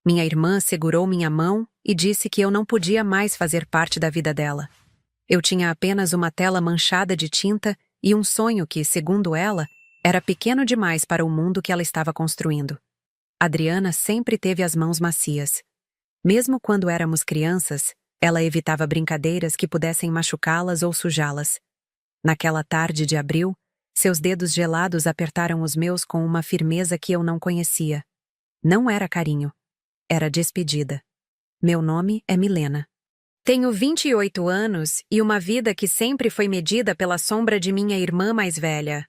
Minha irmã segurou minha mão e disse que eu não podia mais fazer parte da vida dela. Eu tinha apenas uma tela manchada de tinta e um sonho que, segundo ela, era pequeno demais para o mundo que ela estava construindo. Adriana sempre teve as mãos macias. Mesmo quando éramos crianças, ela evitava brincadeiras que pudessem machucá-las ou sujá-las. Naquela tarde de abril, seus dedos gelados apertaram os meus com uma firmeza que eu não conhecia. Não era carinho. Era despedida. Meu nome é Milena. Tenho 28 anos e uma vida que sempre foi medida pela sombra de minha irmã mais velha.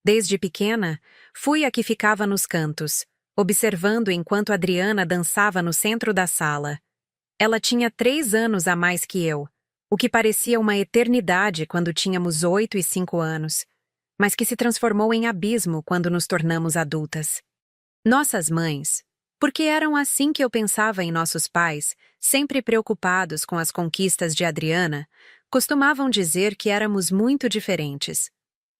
Desde pequena, fui a que ficava nos cantos, observando enquanto Adriana dançava no centro da sala. Ela tinha 3 anos a mais que eu, o que parecia uma eternidade quando tínhamos 8 e 5 anos, mas que se transformou em abismo quando nos tornamos adultas. Nossas mães, porque eram assim que eu pensava em nossos pais, sempre preocupados com as conquistas de Adriana, costumavam dizer que éramos muito diferentes.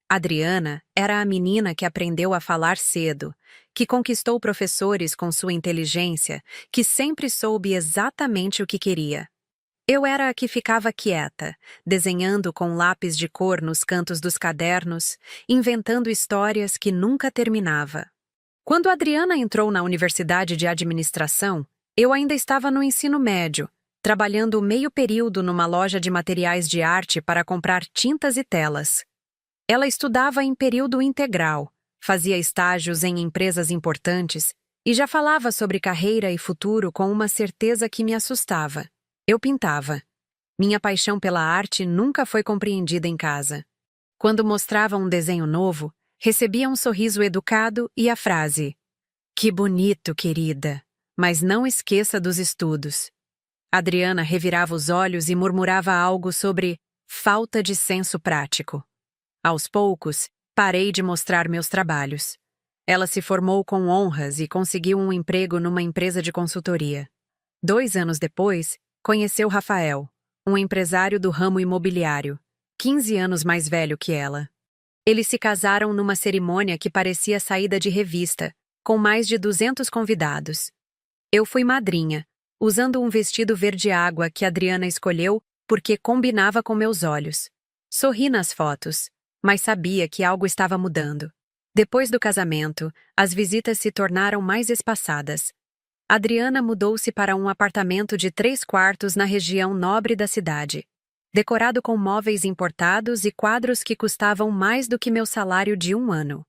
Adriana era a menina que aprendeu a falar cedo, que conquistou professores com sua inteligência, que sempre soube exatamente o que queria. Eu era a que ficava quieta, desenhando com lápis de cor nos cantos dos cadernos, inventando histórias que nunca terminava. Quando Adriana entrou na Universidade de Administração, eu ainda estava no ensino médio, trabalhando meio período numa loja de materiais de arte para comprar tintas e telas. Ela estudava em período integral, fazia estágios em empresas importantes e já falava sobre carreira e futuro com uma certeza que me assustava. Eu pintava. Minha paixão pela arte nunca foi compreendida em casa. Quando mostrava um desenho novo, recebia um sorriso educado e a frase: "Que bonito, querida, mas não esqueça dos estudos." Adriana revirava os olhos e murmurava algo sobre falta de senso prático. Aos poucos, parei de mostrar meus trabalhos. Ela se formou com honras e conseguiu um emprego numa empresa de consultoria. 2 anos depois, conheceu Rafael, um empresário do ramo imobiliário, 15 anos mais velho que ela. Eles se casaram numa cerimônia que parecia saída de revista, com mais de 200 convidados. Eu fui madrinha, usando um vestido verde-água que Adriana escolheu porque combinava com meus olhos. Sorri nas fotos, mas sabia que algo estava mudando. Depois do casamento, as visitas se tornaram mais espaçadas. Adriana mudou-se para um apartamento de 3 quartos na região nobre da cidade, decorado com móveis importados e quadros que custavam mais do que meu salário de 1 ano.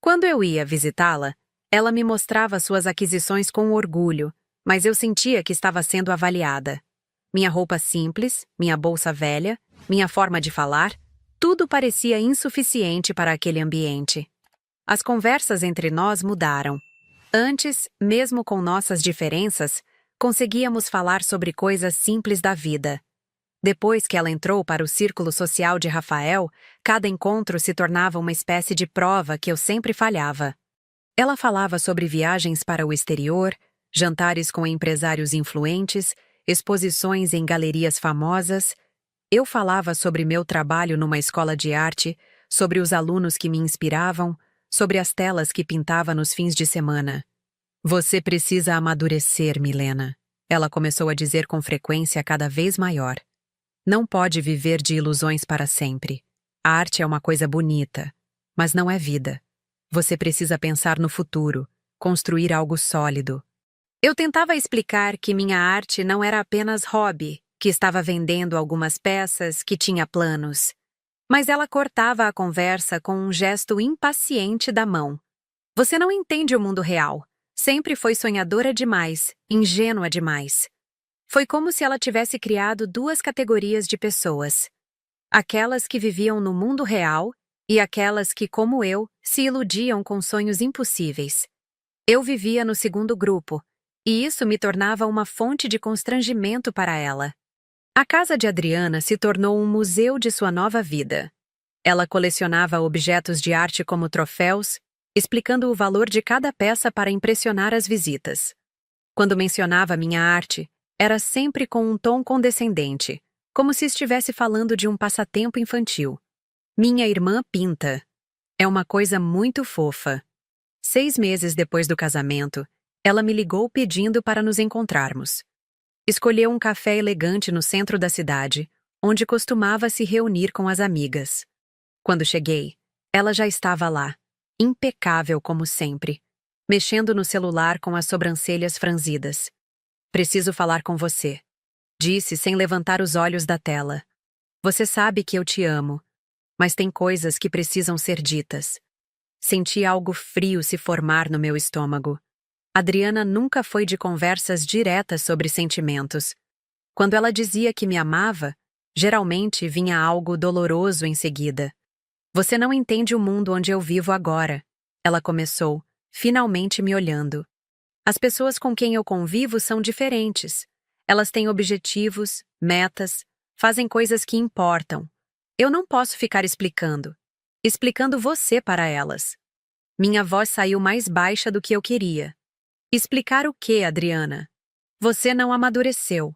Quando eu ia visitá-la, ela me mostrava suas aquisições com orgulho, mas eu sentia que estava sendo avaliada. Minha roupa simples, minha bolsa velha, minha forma de falar, tudo parecia insuficiente para aquele ambiente. As conversas entre nós mudaram. Antes, mesmo com nossas diferenças, conseguíamos falar sobre coisas simples da vida. Depois que ela entrou para o círculo social de Rafael, cada encontro se tornava uma espécie de prova que eu sempre falhava. Ela falava sobre viagens para o exterior, jantares com empresários influentes, exposições em galerias famosas. Eu falava sobre meu trabalho numa escola de arte, sobre os alunos que me inspiravam, sobre as telas que pintava nos fins de semana. "Você precisa amadurecer, Milena", ela começou a dizer com frequência cada vez maior. "Não pode viver de ilusões para sempre. A arte é uma coisa bonita, mas não é vida. Você precisa pensar no futuro, construir algo sólido." Eu tentava explicar que minha arte não era apenas hobby, que estava vendendo algumas peças, que tinha planos. Mas ela cortava a conversa com um gesto impaciente da mão. "Você não entende o mundo real. Sempre foi sonhadora demais, ingênua demais." Foi como se ela tivesse criado 2 categorias de pessoas. Aquelas que viviam no mundo real e aquelas que, como eu, se iludiam com sonhos impossíveis. Eu vivia no segundo grupo, e isso me tornava uma fonte de constrangimento para ela. A casa de Adriana se tornou um museu de sua nova vida. Ela colecionava objetos de arte como troféus, explicando o valor de cada peça para impressionar as visitas. Quando mencionava minha arte, era sempre com um tom condescendente, como se estivesse falando de um passatempo infantil. "Minha irmã pinta. É uma coisa muito fofa." 6 meses depois do casamento, Ela me ligou pedindo para nos encontrarmos. Escolheu um café elegante no centro da cidade, onde costumava se reunir com as amigas. Quando cheguei, ela já estava lá, impecável como sempre, mexendo no celular com as sobrancelhas franzidas. "Preciso falar com você", disse sem levantar os olhos da tela. "Você sabe que eu te amo, mas tem coisas que precisam ser ditas." Senti algo frio se formar no meu estômago. Adriana nunca foi de conversas diretas sobre sentimentos. Quando ela dizia que me amava, geralmente vinha algo doloroso em seguida. "Você não entende o mundo onde eu vivo agora", ela começou, finalmente me olhando. "As pessoas com quem eu convivo são diferentes. Elas têm objetivos, metas, fazem coisas que importam. Eu não posso ficar explicando você para elas." Minha voz saiu mais baixa do que eu queria. "Explicar o quê, Adriana? Você não amadureceu.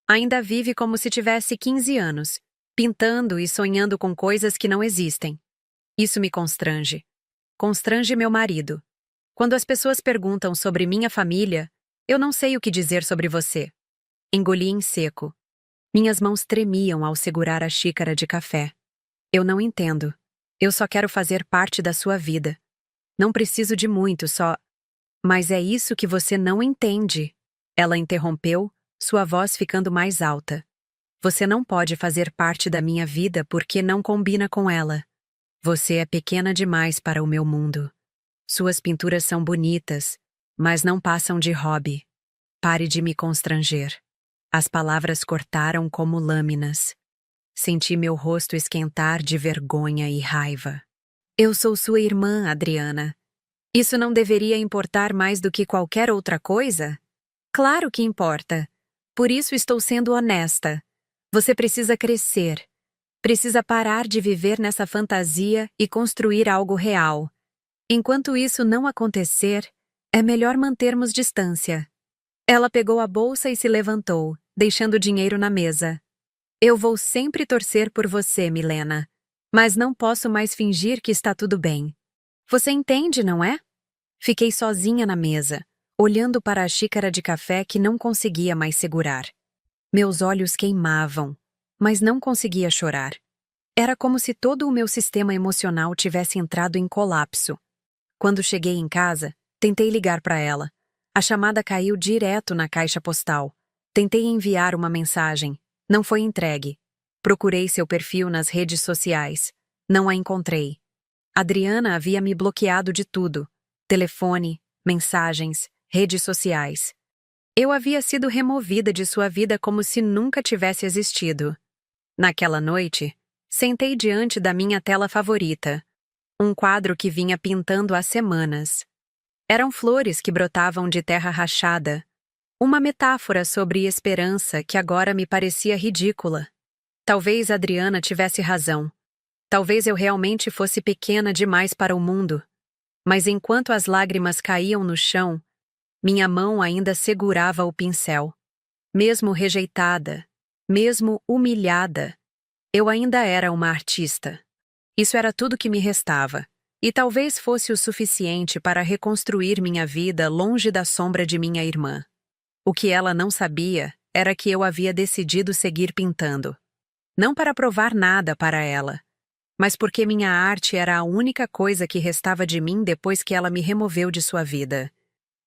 Ainda vive como se tivesse 15 anos, pintando e sonhando com coisas que não existem." Isso me constrange. Constrange meu marido. Quando as pessoas perguntam sobre minha família, eu não sei o que dizer sobre você. Engoli em seco. Minhas mãos tremiam ao segurar a xícara de café. "Eu não entendo. Eu só quero fazer parte da sua vida. Não preciso de muito, só..." "Mas é isso que você não entende." Ela interrompeu, sua voz ficando mais alta. "Você não pode fazer parte da minha vida porque não combina com ela. Você é pequena demais para o meu mundo. Suas pinturas são bonitas, mas não passam de hobby. Pare de me constranger." As palavras cortaram como lâminas. Senti meu rosto esquentar de vergonha e raiva. "Eu sou sua irmã, Adriana. Isso não deveria importar mais do que qualquer outra coisa?" "Claro que importa. Por isso estou sendo honesta. Você precisa crescer. Precisa parar de viver nessa fantasia e construir algo real. Enquanto isso não acontecer, é melhor mantermos distância." Ela pegou a bolsa e se levantou, deixando o dinheiro na mesa. "Eu vou sempre torcer por você, Milena. Mas não posso mais fingir que está tudo bem. Você entende, não é?" Fiquei sozinha na mesa, olhando para a xícara de café que não conseguia mais segurar. Meus olhos queimavam, mas não conseguia chorar. Era como se todo o meu sistema emocional tivesse entrado em colapso. Quando cheguei em casa, tentei ligar para ela. A chamada caiu direto na caixa postal. Tentei enviar uma mensagem. Não foi entregue. Procurei seu perfil nas redes sociais. Não a encontrei. Adriana havia me bloqueado de tudo: telefone, mensagens, redes sociais. Eu havia sido removida de sua vida como se nunca tivesse existido. Naquela noite, sentei diante da minha tela favorita, um quadro que vinha pintando há semanas. Eram flores que brotavam de terra rachada, uma metáfora sobre esperança que agora me parecia ridícula. Talvez Adriana tivesse razão. Talvez eu realmente fosse pequena demais para o mundo. Mas enquanto as lágrimas caíam no chão, minha mão ainda segurava o pincel. Mesmo rejeitada, mesmo humilhada, eu ainda era uma artista. Isso era tudo que me restava, e talvez fosse o suficiente para reconstruir minha vida longe da sombra de minha irmã. O que ela não sabia era que eu havia decidido seguir pintando. Não para provar nada para ela, mas porque minha arte era a única coisa que restava de mim depois que ela me removeu de sua vida.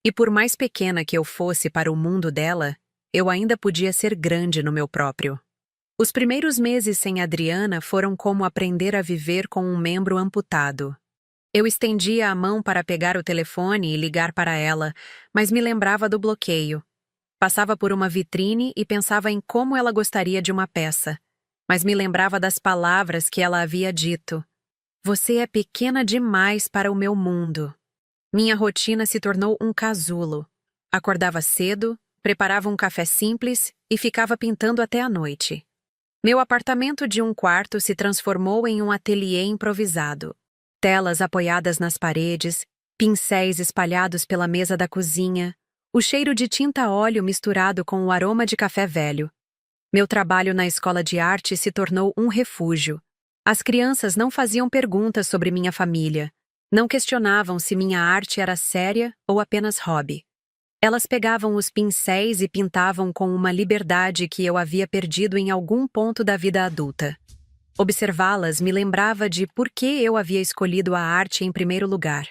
E por mais pequena que eu fosse para o mundo dela, eu ainda podia ser grande no meu próprio. Os primeiros meses sem Adriana foram como aprender a viver com um membro amputado. Eu estendia a mão para pegar o telefone e ligar para ela, mas me lembrava do bloqueio. Passava por uma vitrine e pensava em como ela gostaria de uma peça, mas me lembrava das palavras que ela havia dito. "Você é pequena demais para o meu mundo." Minha rotina se tornou um casulo. Acordava cedo, preparava um café simples e ficava pintando até a noite. Meu apartamento de um quarto se transformou em um ateliê improvisado. Telas apoiadas nas paredes, pincéis espalhados pela mesa da cozinha, o cheiro de tinta a óleo misturado com o aroma de café velho. Meu trabalho na escola de arte se tornou um refúgio. As crianças não faziam perguntas sobre minha família. Não questionavam se minha arte era séria ou apenas hobby. Elas pegavam os pincéis e pintavam com uma liberdade que eu havia perdido em algum ponto da vida adulta. Observá-las me lembrava de por que eu havia escolhido a arte em primeiro lugar.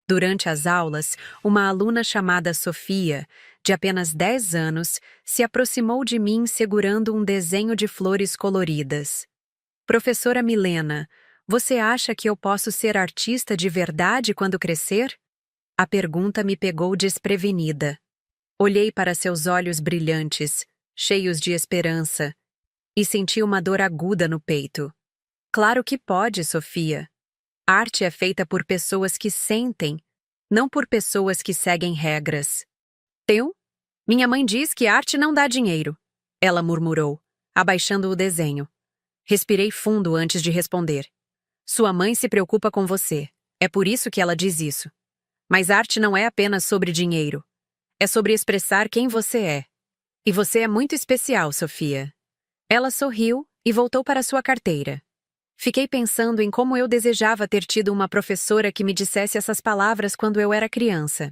Durante as aulas, uma aluna chamada Sofia, de apenas 10 anos, se aproximou de mim segurando um desenho de flores coloridas. Professora Milena, você acha que eu posso ser artista de verdade quando crescer? A pergunta me pegou desprevenida. Olhei para seus olhos brilhantes, cheios de esperança, e senti uma dor aguda no peito. Claro que pode, Sofia. Arte é feita por pessoas que sentem, não por pessoas que seguem regras. Eu? Minha mãe diz que arte não dá dinheiro, ela murmurou, abaixando o desenho. Respirei fundo antes de responder. Sua mãe se preocupa com você. É por isso que ela diz isso. Mas arte não é apenas sobre dinheiro. É sobre expressar quem você é. E você é muito especial, Sofia. Ela sorriu e voltou para sua carteira. Fiquei pensando em como eu desejava ter tido uma professora que me dissesse essas palavras quando eu era criança.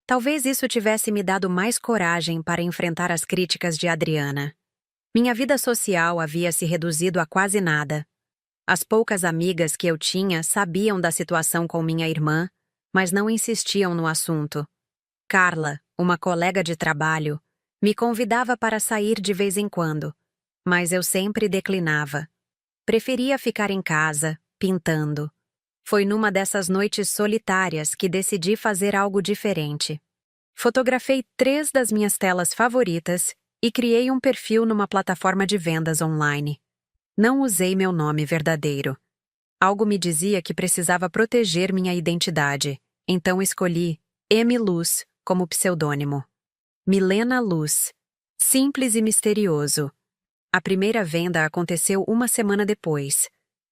Talvez isso tivesse me dado mais coragem para enfrentar as críticas de Adriana. Minha vida social havia se reduzido a quase nada. As poucas amigas que eu tinha sabiam da situação com minha irmã, mas não insistiam no assunto. Carla, uma colega de trabalho, me convidava para sair de vez em quando, mas eu sempre declinava. Preferia ficar em casa, pintando. Foi numa dessas noites solitárias que decidi fazer algo diferente. Fotografei 3 das minhas telas favoritas e criei um perfil numa plataforma de vendas online. Não usei meu nome verdadeiro. Algo me dizia que precisava proteger minha identidade, então escolhi M. Luz como pseudônimo. Milena Luz. Simples e misterioso. A primeira venda aconteceu uma semana depois.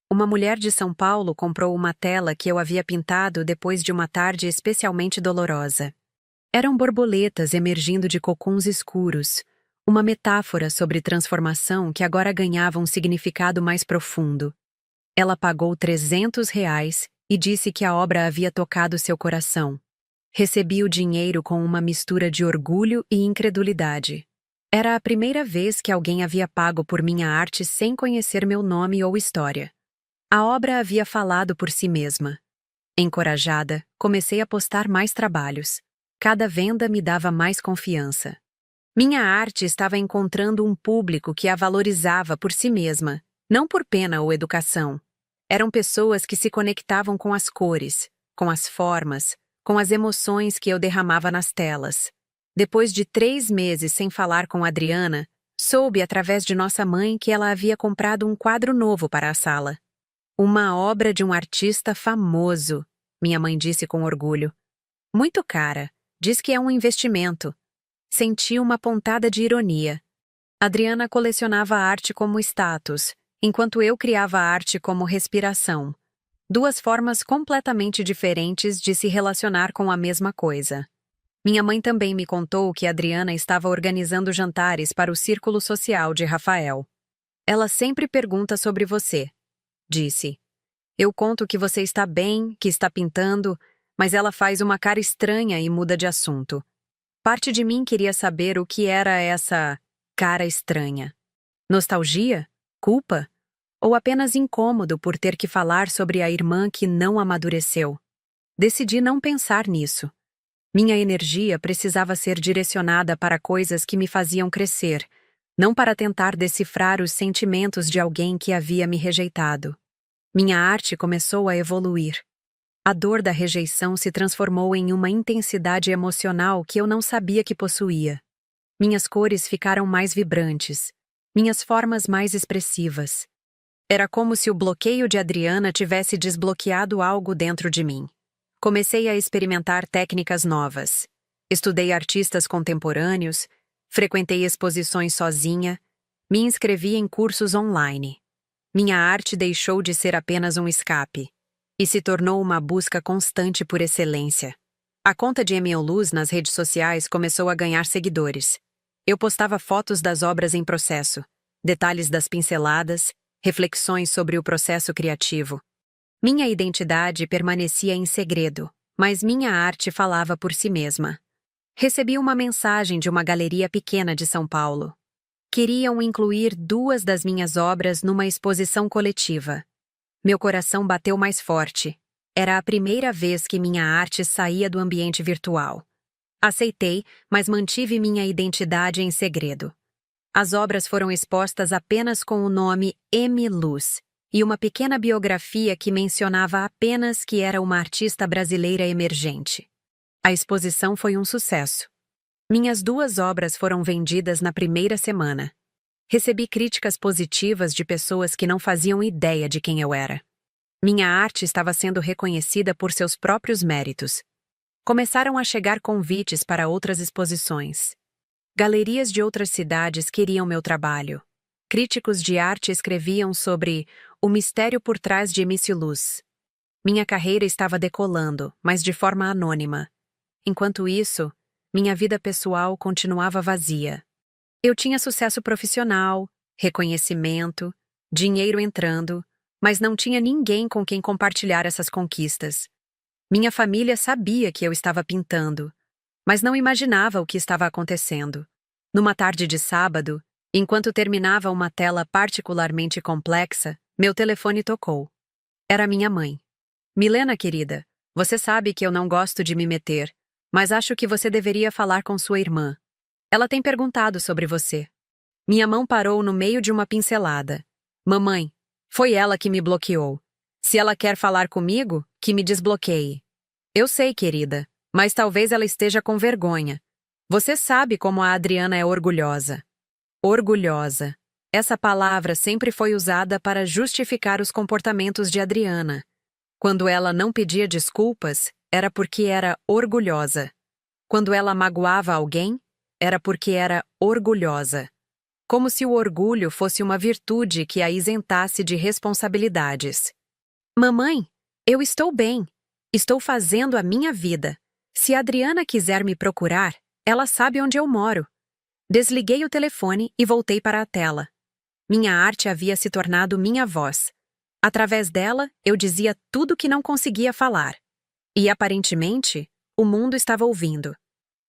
Uma mulher de São Paulo comprou uma tela que eu havia pintado depois de uma tarde especialmente dolorosa. Eram borboletas emergindo de cocuns escuros, uma metáfora sobre transformação que agora ganhava um significado mais profundo. Ela pagou R$ 300 e disse que a obra havia tocado seu coração. Recebi o dinheiro com uma mistura de orgulho e incredulidade. Era a primeira vez que alguém havia pago por minha arte sem conhecer meu nome ou história. A obra havia falado por si mesma. Encorajada, comecei a postar mais trabalhos. Cada venda me dava mais confiança. Minha arte estava encontrando um público que a valorizava por si mesma, não por pena ou educação. Eram pessoas que se conectavam com as cores, com as formas, com as emoções que eu derramava nas telas. Depois de 3 meses sem falar com Adriana, soube através de nossa mãe que ela havia comprado um quadro novo para a sala. Uma obra de um artista famoso, minha mãe disse com orgulho. Muito cara, diz que é um investimento. Senti uma pontada de ironia. Adriana colecionava arte como status, enquanto eu criava arte como respiração. 2 formas completamente diferentes de se relacionar com a mesma coisa. Minha mãe também me contou que Adriana estava organizando jantares para o círculo social de Rafael. Ela sempre pergunta sobre você, disse. Eu conto que você está bem, que está pintando, mas ela faz uma cara estranha e muda de assunto. Parte de mim queria saber o que era essa cara estranha. Nostalgia? Culpa? Ou apenas incômodo por ter que falar sobre a irmã que não amadureceu? Decidi não pensar nisso. Minha energia precisava ser direcionada para coisas que me faziam crescer, não para tentar decifrar os sentimentos de alguém que havia me rejeitado. Minha arte começou a evoluir. A dor da rejeição se transformou em uma intensidade emocional que eu não sabia que possuía. Minhas cores ficaram mais vibrantes, minhas formas mais expressivas. Era como se o bloqueio de Adriana tivesse desbloqueado algo dentro de mim. Comecei a experimentar técnicas novas. Estudei artistas contemporâneos, frequentei exposições sozinha, me inscrevi em cursos online. Minha arte deixou de ser apenas um escape e se tornou uma busca constante por excelência. A conta de Emil Luz nas redes sociais começou a ganhar seguidores. Eu postava fotos das obras em processo, detalhes das pinceladas, reflexões sobre o processo criativo. Minha identidade permanecia em segredo, mas minha arte falava por si mesma. Recebi uma mensagem de uma galeria pequena de São Paulo. Queriam incluir 2 das minhas obras numa exposição coletiva. Meu coração bateu mais forte. Era a primeira vez que minha arte saía do ambiente virtual. Aceitei, mas mantive minha identidade em segredo. As obras foram expostas apenas com o nome M. Luz e uma pequena biografia que mencionava apenas que era uma artista brasileira emergente. A exposição foi um sucesso. Minhas 2 obras foram vendidas na primeira semana. Recebi críticas positivas de pessoas que não faziam ideia de quem eu era. Minha arte estava sendo reconhecida por seus próprios méritos. Começaram a chegar convites para outras exposições. Galerias de outras cidades queriam meu trabalho. Críticos de arte escreviam sobre o mistério por trás de Miss Luz. Minha carreira estava decolando, mas de forma anônima. Enquanto isso, minha vida pessoal continuava vazia. Eu tinha sucesso profissional, reconhecimento, dinheiro entrando, mas não tinha ninguém com quem compartilhar essas conquistas. Minha família sabia que eu estava pintando, mas não imaginava o que estava acontecendo. Numa tarde de sábado, enquanto terminava uma tela particularmente complexa, meu telefone tocou. Era minha mãe. Milena, querida, você sabe que eu não gosto de me meter, mas acho que você deveria falar com sua irmã. Ela tem perguntado sobre você. Minha mão parou no meio de uma pincelada. Mamãe, foi ela que me bloqueou. Se ela quer falar comigo, que me desbloqueie. Eu sei, querida, mas talvez ela esteja com vergonha. Você sabe como a Adriana é orgulhosa. Orgulhosa. Essa palavra sempre foi usada para justificar os comportamentos de Adriana. Quando ela não pedia desculpas, era porque era orgulhosa. Quando ela magoava alguém, era porque era orgulhosa. Como se o orgulho fosse uma virtude que a isentasse de responsabilidades. Mamãe, eu estou bem. Estou fazendo a minha vida. Se a Adriana quiser me procurar, ela sabe onde eu moro. Desliguei o telefone e voltei para a tela. Minha arte havia se tornado minha voz. Através dela, eu dizia tudo que não conseguia falar. E, aparentemente, o mundo estava ouvindo.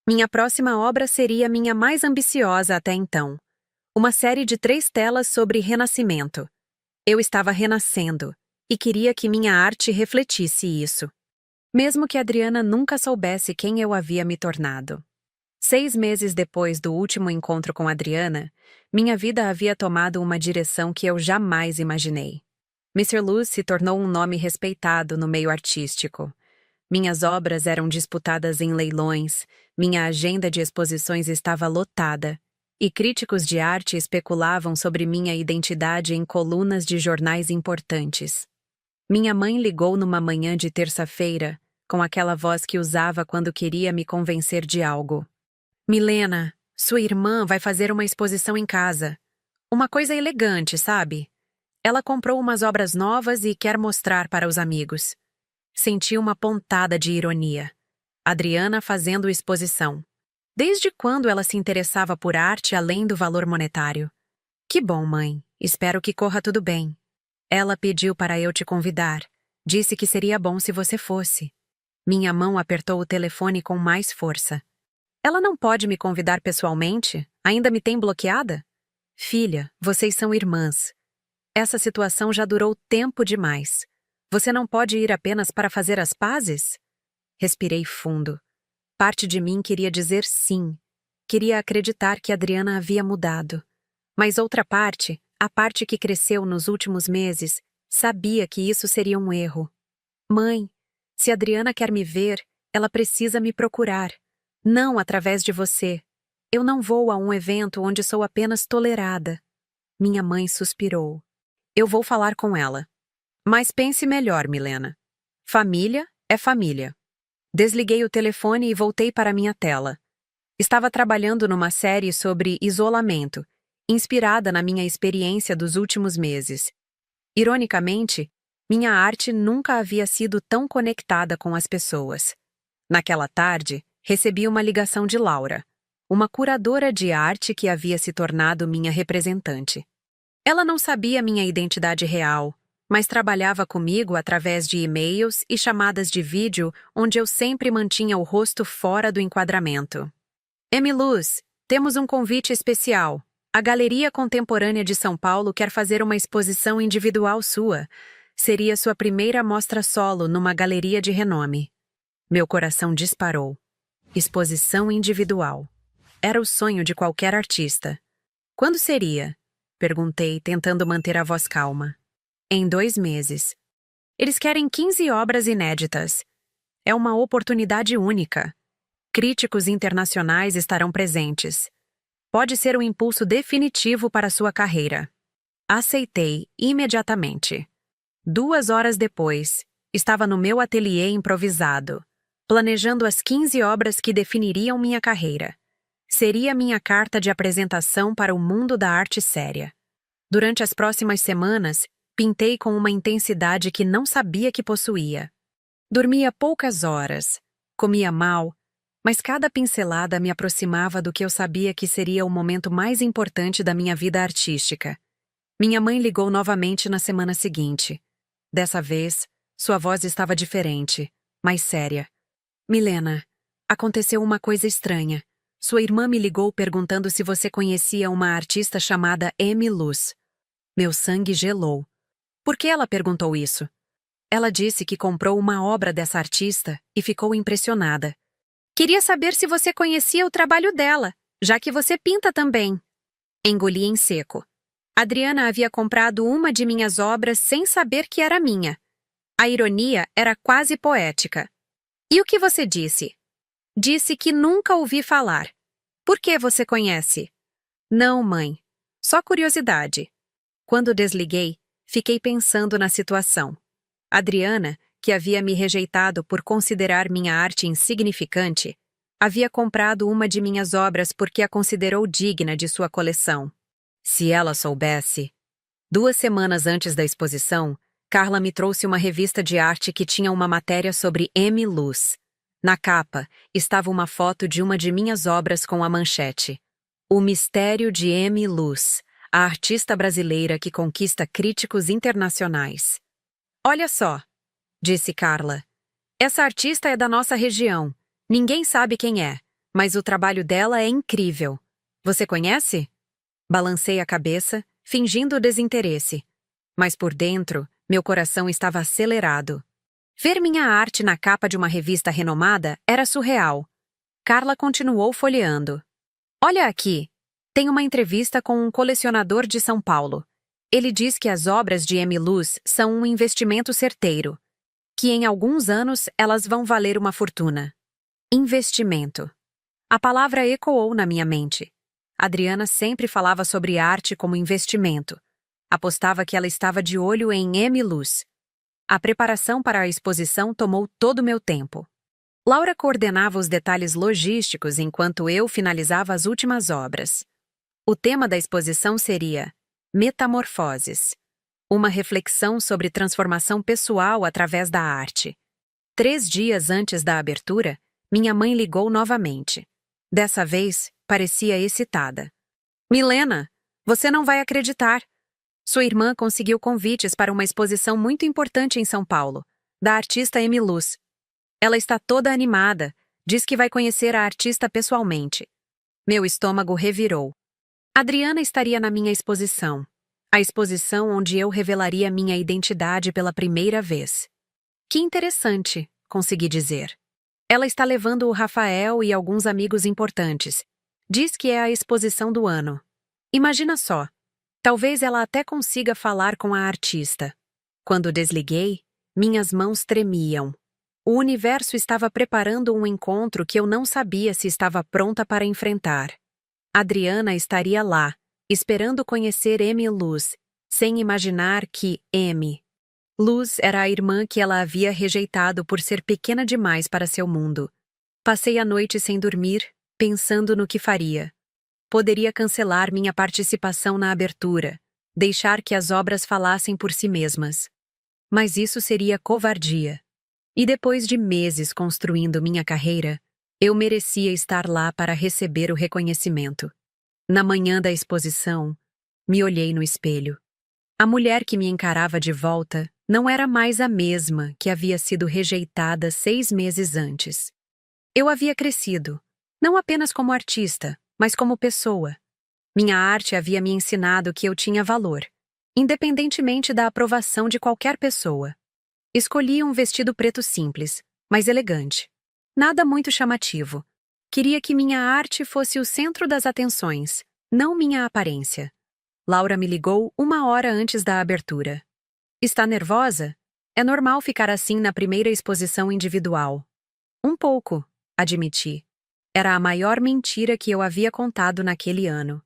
Minha próxima obra seria minha mais ambiciosa até então. Uma série de 3 telas sobre renascimento. Eu estava renascendo, e queria que minha arte refletisse isso. Mesmo que Adriana nunca soubesse quem eu havia me tornado. 6 meses depois do último encontro com Adriana, minha vida havia tomado uma direção que eu jamais imaginei. Mr. Luz se tornou um nome respeitado no meio artístico. Minhas obras eram disputadas em leilões, minha agenda de exposições estava lotada, e críticos de arte especulavam sobre minha identidade em colunas de jornais importantes. Minha mãe ligou numa manhã de terça-feira, com aquela voz que usava quando queria me convencer de algo. Milena, sua irmã vai fazer uma exposição em casa. Uma coisa elegante, sabe? Ela comprou umas obras novas e quer mostrar para os amigos. Senti uma pontada de ironia. Adriana fazendo exposição. Desde quando ela se interessava por arte além do valor monetário? Que bom, mãe. Espero que corra tudo bem. Ela pediu para eu te convidar. Disse que seria bom se você fosse. Minha mão apertou o telefone com mais força. Ela não pode me convidar pessoalmente? Ainda me tem bloqueada? Filha, vocês são irmãs. Essa situação já durou tempo demais. Você não pode ir apenas para fazer as pazes? Respirei fundo. Parte de mim queria dizer sim. Queria acreditar que Adriana havia mudado. Mas outra parte, a parte que cresceu nos últimos meses, sabia que isso seria um erro. Mãe, se Adriana quer me ver, ela precisa me procurar. Não através de você. Eu não vou a um evento onde sou apenas tolerada. Minha mãe suspirou. Eu vou falar com ela. Mas pense melhor, Milena. Família é família. Desliguei o telefone e voltei para minha tela. Estava trabalhando numa série sobre isolamento, inspirada na minha experiência dos últimos meses. Ironicamente, minha arte nunca havia sido tão conectada com as pessoas. Naquela tarde, recebi uma ligação de Laura, uma curadora de arte que havia se tornado minha representante. Ela não sabia minha identidade real, mas trabalhava comigo através de e-mails e chamadas de vídeo onde eu sempre mantinha o rosto fora do enquadramento. Emiluz, temos um convite especial. A Galeria Contemporânea de São Paulo quer fazer uma exposição individual sua. Seria sua primeira mostra solo numa galeria de renome. Meu coração disparou. Exposição individual. Era o sonho de qualquer artista. Quando seria? Perguntei, tentando manter a voz calma. Em 2 meses. Eles querem 15 obras inéditas. É uma oportunidade única. Críticos internacionais estarão presentes. Pode ser um impulso definitivo para sua carreira. Aceitei imediatamente. 2 horas depois, estava no meu ateliê improvisado, planejando as 15 obras que definiriam minha carreira. Seria minha carta de apresentação para o mundo da arte séria. Durante as próximas semanas, pintei com uma intensidade que não sabia que possuía. Dormia poucas horas, comia mal, mas cada pincelada me aproximava do que eu sabia que seria o momento mais importante da minha vida artística. Minha mãe ligou novamente na semana seguinte. Dessa vez, sua voz estava diferente, mais séria. Milena, aconteceu uma coisa estranha. Sua irmã me ligou perguntando se você conhecia uma artista chamada Emiluz. Meu sangue gelou. Por que ela perguntou isso? Ela disse que comprou uma obra dessa artista e ficou impressionada. Queria saber se você conhecia o trabalho dela, já que você pinta também. Engoli em seco. Adriana havia comprado uma de minhas obras sem saber que era minha. A ironia era quase poética. E o que você disse? Disse que nunca ouvi falar. Por que você conhece? Não, mãe. Só curiosidade. Quando desliguei, fiquei pensando na situação. Adriana, que havia me rejeitado por considerar minha arte insignificante, havia comprado uma de minhas obras porque a considerou digna de sua coleção. Se ela soubesse... 2 semanas antes da exposição, Carla me trouxe uma revista de arte que tinha uma matéria sobre Emiluz. Na capa, estava uma foto de uma de minhas obras com a manchete: O Mistério de Emiluz, a artista brasileira que conquista críticos internacionais. Olha só, disse Carla. Essa artista é da nossa região. Ninguém sabe quem é, mas o trabalho dela é incrível. Você conhece? Balancei a cabeça, fingindo desinteresse. Mas por dentro, meu coração estava acelerado. Ver minha arte na capa de uma revista renomada era surreal. Carla continuou folheando. Olha aqui. Tem uma entrevista com um colecionador de São Paulo. Ele diz que as obras de Emiluz são um investimento certeiro, que em alguns anos elas vão valer uma fortuna. Investimento. A palavra ecoou na minha mente. Adriana sempre falava sobre arte como investimento. Apostava que ela estava de olho em Emiluz. A preparação para a exposição tomou todo o meu tempo. Laura coordenava os detalhes logísticos enquanto eu finalizava as últimas obras. O tema da exposição seria Metamorfoses, uma reflexão sobre transformação pessoal através da arte. 3 dias antes da abertura, minha mãe ligou novamente. Dessa vez, parecia excitada. Milena, você não vai acreditar. Sua irmã conseguiu convites para uma exposição muito importante em São Paulo, da artista Emiluz. Ela está toda animada, diz que vai conhecer a artista pessoalmente. Meu estômago revirou. Adriana estaria na minha exposição, a exposição onde eu revelaria minha identidade pela primeira vez. Que interessante, consegui dizer. Ela está levando o Rafael e alguns amigos importantes. Diz que é a exposição do ano. Imagina só. Talvez ela até consiga falar com a artista. Quando desliguei, minhas mãos tremiam. O universo estava preparando um encontro que eu não sabia se estava pronta para enfrentar. Adriana estaria lá, esperando conhecer Emiluz, sem imaginar que Luz era a irmã que ela havia rejeitado por ser pequena demais para seu mundo. Passei a noite sem dormir, pensando no que faria. Poderia cancelar minha participação na abertura, deixar que as obras falassem por si mesmas. Mas isso seria covardia. E depois de meses construindo minha carreira, eu merecia estar lá para receber o reconhecimento. Na manhã da exposição, me olhei no espelho. A mulher que me encarava de volta não era mais a mesma que havia sido rejeitada 6 meses antes. Eu havia crescido, não apenas como artista, mas como pessoa. Minha arte havia me ensinado que eu tinha valor, independentemente da aprovação de qualquer pessoa. Escolhi um vestido preto simples, mas elegante. Nada muito chamativo. Queria que minha arte fosse o centro das atenções, não minha aparência. Laura me ligou 1 hora antes da abertura. Está nervosa? É normal ficar assim na primeira exposição individual. Um pouco, admiti. Era a maior mentira que eu havia contado naquele ano.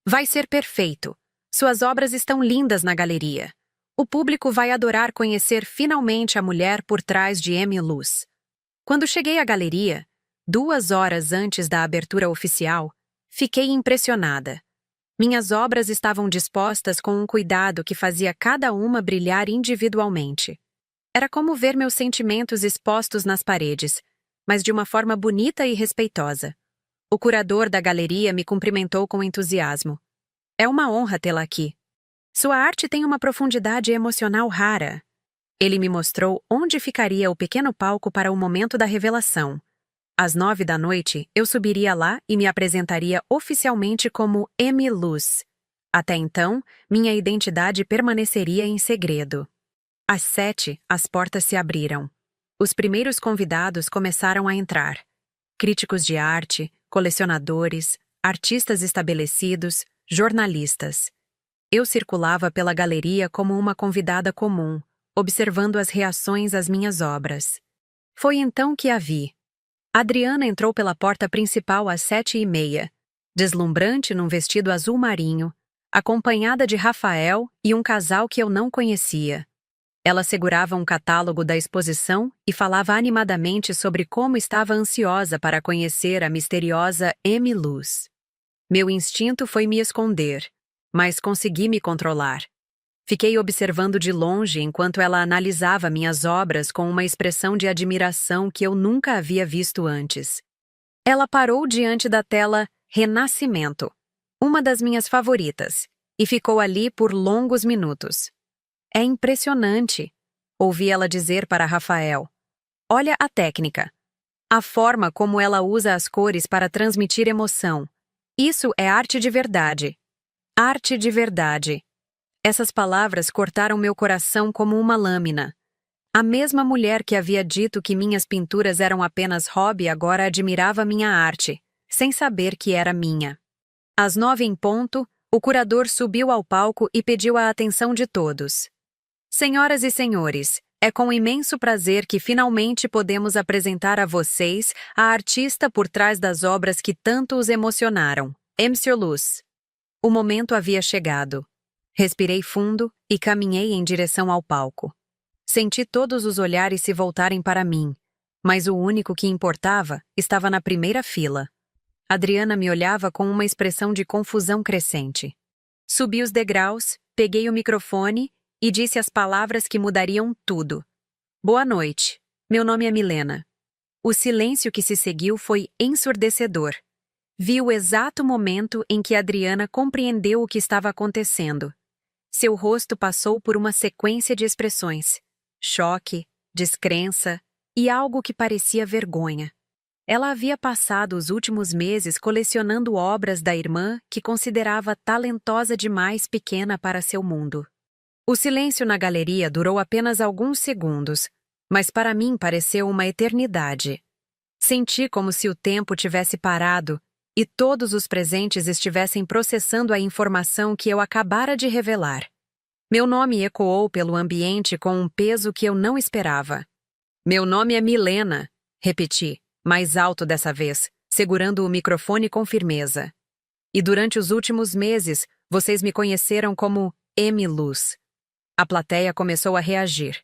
Vai ser perfeito. Suas obras estão lindas na galeria. O público vai adorar conhecer finalmente a mulher por trás de Amy Luce. Quando cheguei à galeria, 2 horas antes da abertura oficial, fiquei impressionada. Minhas obras estavam dispostas com um cuidado que fazia cada uma brilhar individualmente. Era como ver meus sentimentos expostos nas paredes, mas de uma forma bonita e respeitosa. O curador da galeria me cumprimentou com entusiasmo. É uma honra tê-la aqui. Sua arte tem uma profundidade emocional rara. Ele me mostrou onde ficaria o pequeno palco para o momento da revelação. Às 9 da noite, eu subiria lá e me apresentaria oficialmente como Amy Luce. Até então, minha identidade permaneceria em segredo. Às 7, as portas se abriram. Os primeiros convidados começaram a entrar. Críticos de arte, colecionadores, artistas estabelecidos, jornalistas. Eu circulava pela galeria como uma convidada comum, observando as reações às minhas obras. Foi então que a vi. Adriana entrou pela porta principal às 7h30, deslumbrante num vestido azul marinho, acompanhada de Rafael e um casal que eu não conhecia. Ela segurava um catálogo da exposição e falava animadamente sobre como estava ansiosa para conhecer a misteriosa Amy Luce. Meu instinto foi me esconder, mas consegui me controlar. Fiquei observando de longe enquanto ela analisava minhas obras com uma expressão de admiração que eu nunca havia visto antes. Ela parou diante da tela Renascimento, uma das minhas favoritas, e ficou ali por longos minutos. É impressionante, ouvi ela dizer para Rafael. Olha a técnica. A forma como ela usa as cores para transmitir emoção. Isso é arte de verdade. Arte de verdade. Essas palavras cortaram meu coração como uma lâmina. A mesma mulher que havia dito que minhas pinturas eram apenas hobby agora admirava minha arte, sem saber que era minha. Às 9 em ponto, o curador subiu ao palco e pediu a atenção de todos. Senhoras e senhores, é com imenso prazer que finalmente podemos apresentar a vocês a artista por trás das obras que tanto os emocionaram, Amy Luce. O momento havia chegado. Respirei fundo e caminhei em direção ao palco. Senti todos os olhares se voltarem para mim, mas o único que importava estava na primeira fila. Adriana me olhava com uma expressão de confusão crescente. Subi os degraus, peguei o microfone e disse as palavras que mudariam tudo. Boa noite, meu nome é Milena. O silêncio que se seguiu foi ensurdecedor. Vi o exato momento em que Adriana compreendeu o que estava acontecendo. Seu rosto passou por uma sequência de expressões: choque, descrença e algo que parecia vergonha. Ela havia passado os últimos meses colecionando obras da irmã que considerava talentosa demais pequena para seu mundo. O silêncio na galeria durou apenas alguns segundos, mas para mim pareceu uma eternidade. Senti como se o tempo tivesse parado e todos os presentes estivessem processando a informação que eu acabara de revelar. Meu nome ecoou pelo ambiente com um peso que eu não esperava. Meu nome é Milena, repeti, mais alto dessa vez, segurando o microfone com firmeza. E durante os últimos meses, vocês me conheceram como Amy Luce. A plateia começou a reagir.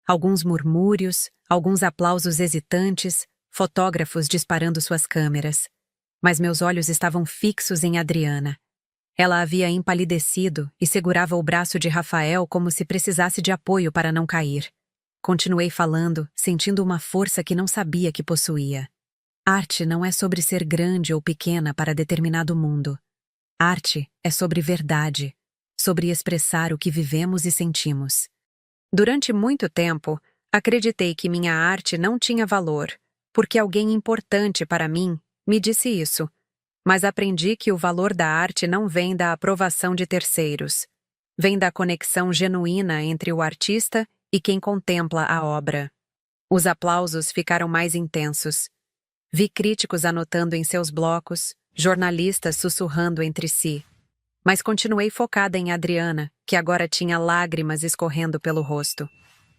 Alguns murmúrios, alguns aplausos hesitantes, fotógrafos disparando suas câmeras. Mas meus olhos estavam fixos em Adriana. Ela havia empalidecido e segurava o braço de Rafael como se precisasse de apoio para não cair. Continuei falando, sentindo uma força que não sabia que possuía. Arte não é sobre ser grande ou pequena para determinado mundo. Arte é sobre verdade, sobre expressar o que vivemos e sentimos. Durante muito tempo, acreditei que minha arte não tinha valor, porque alguém importante para mim me disse isso, mas aprendi que o valor da arte não vem da aprovação de terceiros. Vem da conexão genuína entre o artista e quem contempla a obra. Os aplausos ficaram mais intensos. Vi críticos anotando em seus blocos, jornalistas sussurrando entre si. Mas continuei focada em Adriana, que agora tinha lágrimas escorrendo pelo rosto.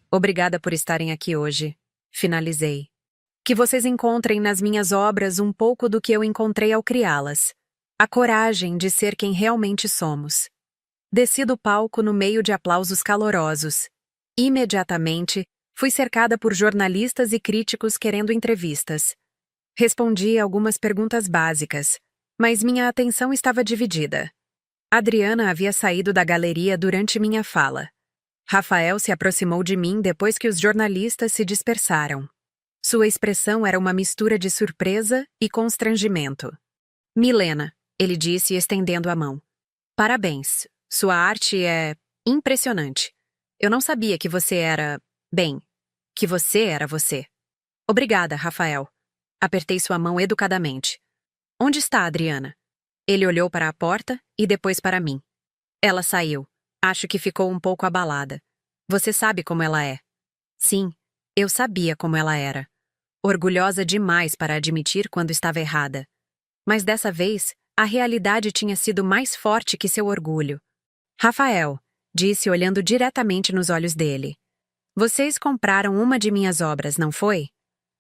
Obrigada por estarem aqui hoje. Finalizei. Que vocês encontrem nas minhas obras um pouco do que eu encontrei ao criá-las. A coragem de ser quem realmente somos. Desci do palco no meio de aplausos calorosos. Imediatamente, fui cercada por jornalistas e críticos querendo entrevistas. Respondi algumas perguntas básicas, mas minha atenção estava dividida. Adriana havia saído da galeria durante minha fala. Rafael se aproximou de mim depois que os jornalistas se dispersaram. Sua expressão era uma mistura de surpresa e constrangimento. Milena, ele disse estendendo a mão. Parabéns, sua arte é impressionante. Eu não sabia que você era, que você era você. Obrigada, Rafael. Apertei sua mão educadamente. Onde está a Adriana? Ele olhou para a porta e depois para mim. Ela saiu. Acho que ficou um pouco abalada. Você sabe como ela é. Sim, eu sabia como ela era. Orgulhosa demais para admitir quando estava errada. Mas dessa vez, a realidade tinha sido mais forte que seu orgulho. Rafael, disse olhando diretamente nos olhos dele. Vocês compraram uma de minhas obras, não foi?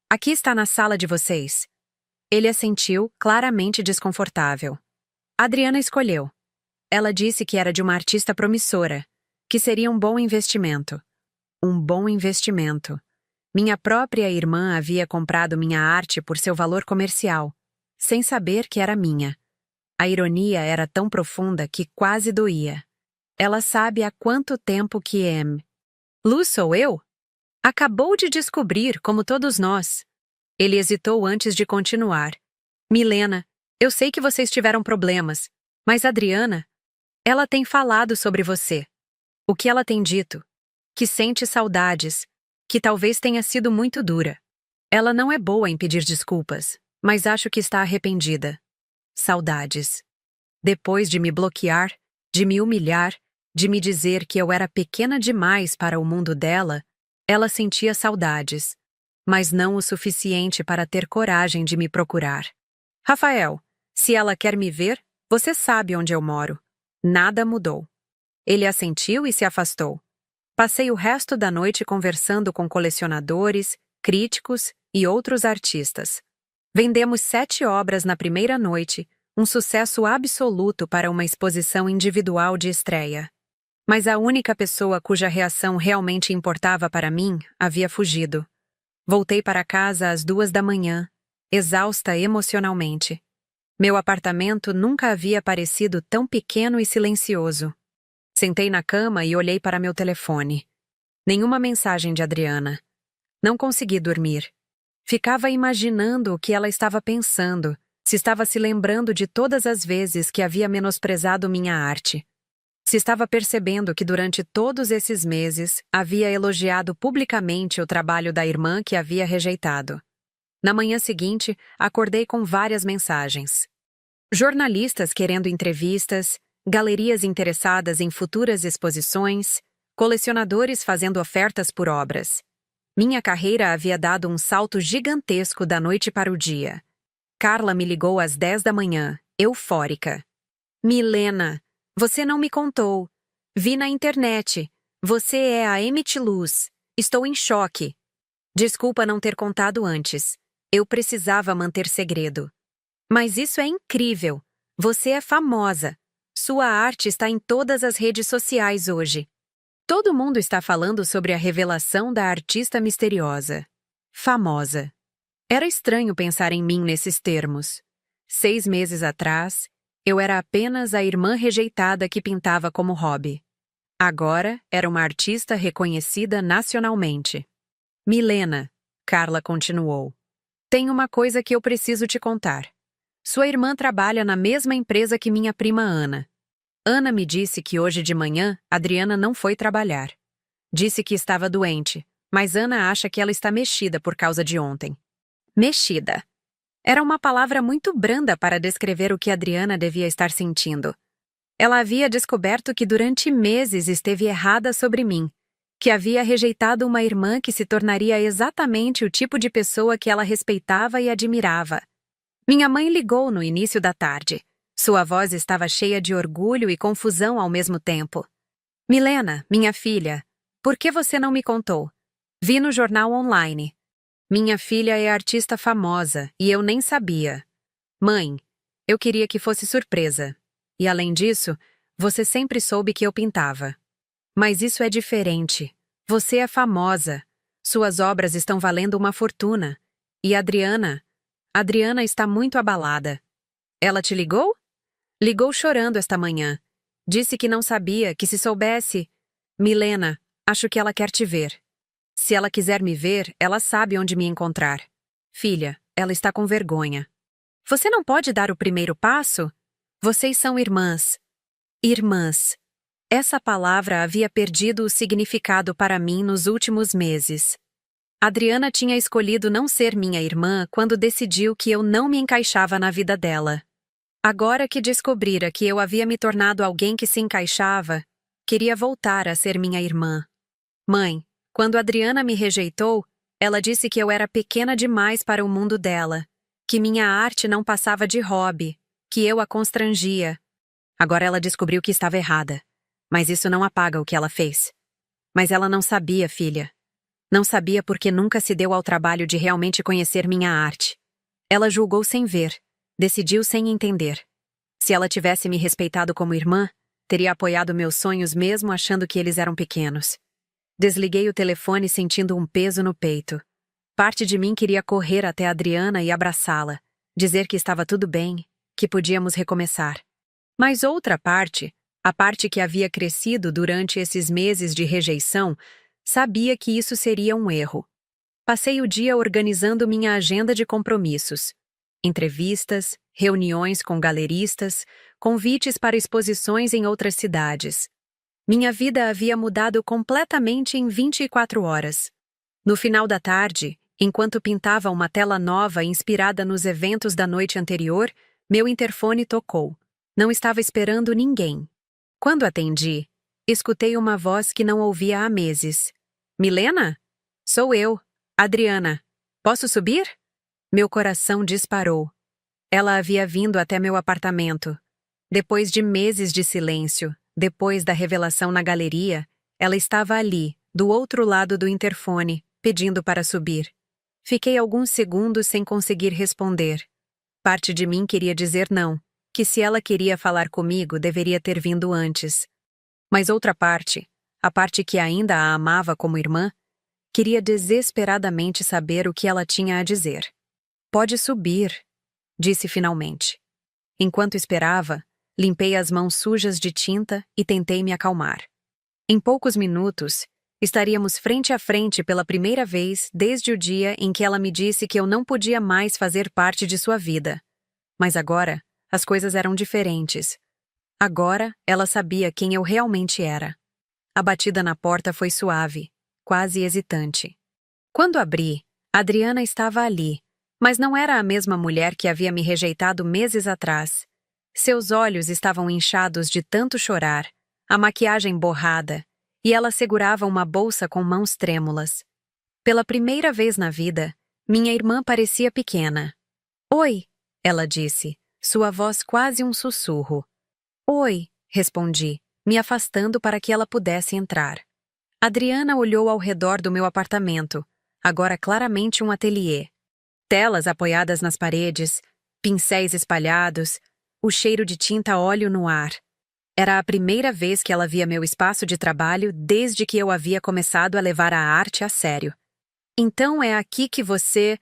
Aqui está na sala de vocês. Ele assentiu, claramente desconfortável. Adriana escolheu. Ela disse que era de uma artista promissora, que seria um bom investimento. Um bom investimento. Minha própria irmã havia comprado minha arte por seu valor comercial, sem saber que era minha. A ironia era tão profunda que quase doía. Ela sabe há quanto tempo que Lu sou eu? Acabou de descobrir, como todos nós. Ele hesitou antes de continuar. Milena, eu sei que vocês tiveram problemas, mas Adriana, ela tem falado sobre você. O que ela tem dito? Que sente saudades, que talvez tenha sido muito dura. Ela não é boa em pedir desculpas, mas acho que está arrependida. Saudades. Depois de me bloquear, de me humilhar, de me dizer que eu era pequena demais para o mundo dela, ela sentia saudades, mas não o suficiente para ter coragem de me procurar. Rafael, se ela quer me ver, você sabe onde eu moro. Nada mudou. Ele assentiu e se afastou. Passei o resto da noite conversando com colecionadores, críticos e outros artistas. Vendemos 7 obras na primeira noite, um sucesso absoluto para uma exposição individual de estreia. Mas a única pessoa cuja reação realmente importava para mim havia fugido. Voltei para casa às 2 da manhã, exausta emocionalmente. Meu apartamento nunca havia parecido tão pequeno e silencioso. Sentei na cama e olhei para meu telefone. Nenhuma mensagem de Adriana. Não consegui dormir. Ficava imaginando o que ela estava pensando, se estava se lembrando de todas as vezes que havia menosprezado minha arte. Se estava percebendo que durante todos esses meses havia elogiado publicamente o trabalho da irmã que havia rejeitado. Na manhã seguinte, acordei com várias mensagens. Jornalistas querendo entrevistas, galerias interessadas em futuras exposições, colecionadores fazendo ofertas por obras. Minha carreira havia dado um salto gigantesco da noite para o dia. Carla me ligou às 10 da manhã, eufórica. Milena, você não me contou. Vi na internet. Você é a Emmett Luz. Estou em choque. Desculpa não ter contado antes. Eu precisava manter segredo. Mas isso é incrível. Você é famosa. Sua arte está em todas as redes sociais hoje. Todo mundo está falando sobre a revelação da artista misteriosa. Famosa. Era estranho pensar em mim nesses termos. 6 meses atrás, eu era apenas a irmã rejeitada que pintava como hobby. Agora, era uma artista reconhecida nacionalmente. Milena, Carla continuou. Tem uma coisa que eu preciso te contar. Sua irmã trabalha na mesma empresa que minha prima Ana. Ana me disse que hoje de manhã Adriana não foi trabalhar. Disse que estava doente, mas Ana acha que ela está mexida por causa de ontem. Mexida. Era uma palavra muito branda para descrever o que Adriana devia estar sentindo. Ela havia descoberto que durante meses esteve errada sobre mim, que havia rejeitado uma irmã que se tornaria exatamente o tipo de pessoa que ela respeitava e admirava. Minha mãe ligou no início da tarde. Sua voz estava cheia de orgulho e confusão ao mesmo tempo. Milena, minha filha, por que você não me contou? Vi no jornal online. Minha filha é artista famosa e eu nem sabia. Mãe, eu queria que fosse surpresa. E além disso, você sempre soube que eu pintava. Mas isso é diferente. Você é famosa. Suas obras estão valendo uma fortuna. E Adriana está muito abalada. Ela te ligou? Ligou chorando esta manhã. Disse que não sabia, que se soubesse. Milena, acho que ela quer te ver. Se ela quiser me ver, ela sabe onde me encontrar. Filha, ela está com vergonha. Você não pode dar o primeiro passo? Vocês são irmãs. Irmãs. Essa palavra havia perdido o significado para mim nos últimos meses. Adriana tinha escolhido não ser minha irmã quando decidiu que eu não me encaixava na vida dela. Agora que descobrira que eu havia me tornado alguém que se encaixava, queria voltar a ser minha irmã. Mãe, quando Adriana me rejeitou, ela disse que eu era pequena demais para o mundo dela, que minha arte não passava de hobby, que eu a constrangia. Agora ela descobriu que estava errada, mas isso não apaga o que ela fez. Mas ela não sabia, filha. Não sabia porque nunca se deu ao trabalho de realmente conhecer minha arte. Ela julgou sem ver. Decidiu sem entender. Se ela tivesse me respeitado como irmã, teria apoiado meus sonhos mesmo achando que eles eram pequenos. Desliguei o telefone sentindo um peso no peito. Parte de mim queria correr até Adriana e abraçá-la, dizer que estava tudo bem, que podíamos recomeçar. Mas outra parte, a parte que havia crescido durante esses meses de rejeição, sabia que isso seria um erro. Passei o dia organizando minha agenda de compromissos. Entrevistas, reuniões com galeristas, convites para exposições em outras cidades. Minha vida havia mudado completamente em 24 horas. No final da tarde, enquanto pintava uma tela nova inspirada nos eventos da noite anterior, meu interfone tocou. Não estava esperando ninguém. Quando atendi, escutei uma voz que não ouvia há meses. Milena? Sou eu, Adriana. Posso subir? Meu coração disparou. Ela havia vindo até meu apartamento. Depois de meses de silêncio, depois da revelação na galeria, ela estava ali, do outro lado do interfone, pedindo para subir. Fiquei alguns segundos sem conseguir responder. Parte de mim queria dizer não, que se ela queria falar comigo, deveria ter vindo antes. Mas outra parte, a parte que ainda a amava como irmã, queria desesperadamente saber o que ela tinha a dizer. Pode subir, disse finalmente. Enquanto esperava, limpei as mãos sujas de tinta e tentei me acalmar. Em poucos minutos, estaríamos frente a frente pela primeira vez desde o dia em que ela me disse que eu não podia mais fazer parte de sua vida. Mas agora, as coisas eram diferentes. Agora, ela sabia quem eu realmente era. A batida na porta foi suave, quase hesitante. Quando abri, Adriana estava ali, mas não era a mesma mulher que havia me rejeitado meses atrás. Seus olhos estavam inchados de tanto chorar, a maquiagem borrada, e ela segurava uma bolsa com mãos trêmulas. Pela primeira vez na vida, minha irmã parecia pequena. Oi, ela disse, sua voz quase um sussurro. Oi, respondi, me afastando para que ela pudesse entrar. Adriana olhou ao redor do meu apartamento, agora claramente um ateliê. Telas apoiadas nas paredes, pincéis espalhados, o cheiro de tinta óleo no ar. Era a primeira vez que ela via meu espaço de trabalho desde que eu havia começado a levar a arte a sério. Então é aqui que você...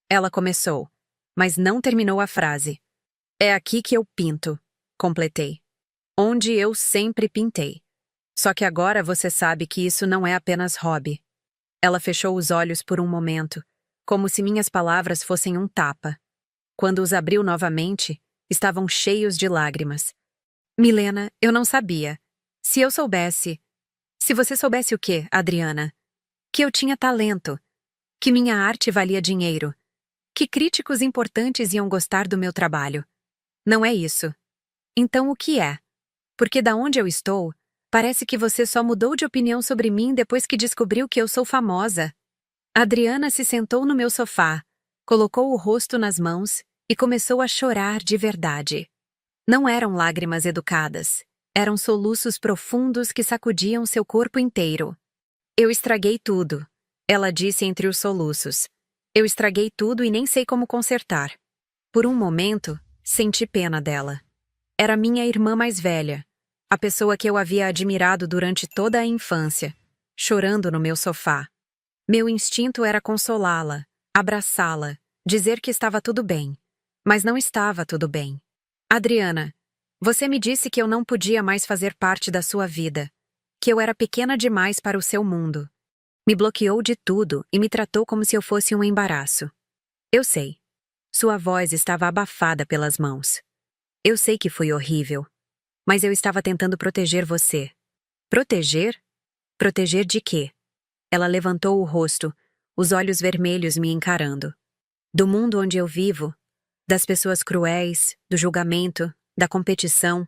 Ela começou, mas não terminou a frase. É aqui que eu pinto, completei. Onde eu sempre pintei. Só que agora você sabe que isso não é apenas hobby. Ela fechou os olhos por um momento, como se minhas palavras fossem um tapa. Quando os abriu novamente, estavam cheios de lágrimas. Milena, eu não sabia. Se eu soubesse. Se você soubesse o quê, Adriana? Que eu tinha talento. Que minha arte valia dinheiro. Que críticos importantes iam gostar do meu trabalho. Não é isso. Então o que é? Porque da onde eu estou, parece que você só mudou de opinião sobre mim depois que descobriu que eu sou famosa. Adriana se sentou no meu sofá, colocou o rosto nas mãos e começou a chorar de verdade. Não eram lágrimas educadas, eram soluços profundos que sacudiam seu corpo inteiro. Eu estraguei tudo, ela disse entre os soluços. Eu estraguei tudo e nem sei como consertar. Por um momento, senti pena dela. Era minha irmã mais velha, a pessoa que eu havia admirado durante toda a infância, chorando no meu sofá. Meu instinto era consolá-la, abraçá-la, dizer que estava tudo bem. Mas não estava tudo bem. Adriana, você me disse que eu não podia mais fazer parte da sua vida, que eu era pequena demais para o seu mundo. Me bloqueou de tudo e me tratou como se eu fosse um embaraço. Eu sei. Sua voz estava abafada pelas mãos. Eu sei que foi horrível. Mas eu estava tentando proteger você. Proteger? Proteger de quê? Ela levantou o rosto, os olhos vermelhos me encarando. Do mundo onde eu vivo, das pessoas cruéis, do julgamento, da competição.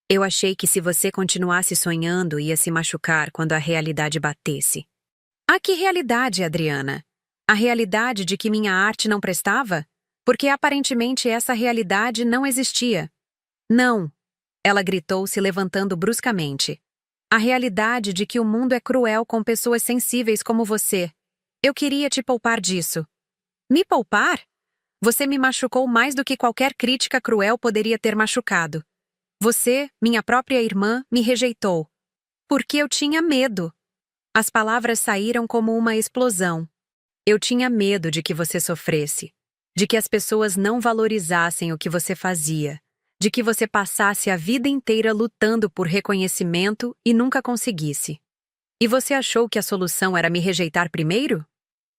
Eu achei que se você continuasse sonhando, ia se machucar quando a realidade batesse. Ah, que realidade, Adriana? A realidade de que minha arte não prestava? Porque aparentemente essa realidade não existia. Não, ela gritou, se levantando bruscamente. A realidade de que o mundo é cruel com pessoas sensíveis como você. Eu queria te poupar disso. Me poupar? Você me machucou mais do que qualquer crítica cruel poderia ter machucado. Você, minha própria irmã, me rejeitou. Porque eu tinha medo. As palavras saíram como uma explosão. Eu tinha medo de que você sofresse, de que as pessoas não valorizassem o que você fazia, de que você passasse a vida inteira lutando por reconhecimento e nunca conseguisse. E você achou que a solução era me rejeitar primeiro?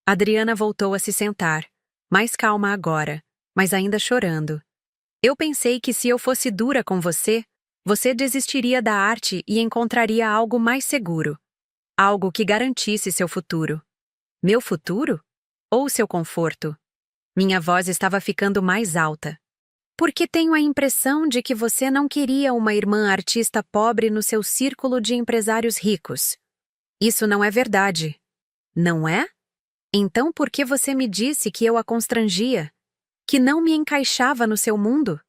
Adriana voltou a se sentar, mais calma agora, mas ainda chorando. Eu pensei que se eu fosse dura com você, você desistiria da arte e encontraria algo mais seguro. Algo que garantisse seu futuro. Meu futuro? Ou seu conforto? Minha voz estava ficando mais alta. Porque tenho a impressão de que você não queria uma irmã artista pobre no seu círculo de empresários ricos. Isso não é verdade. Não é? Então por que você me disse que eu a constrangia? Que não me encaixava no seu mundo?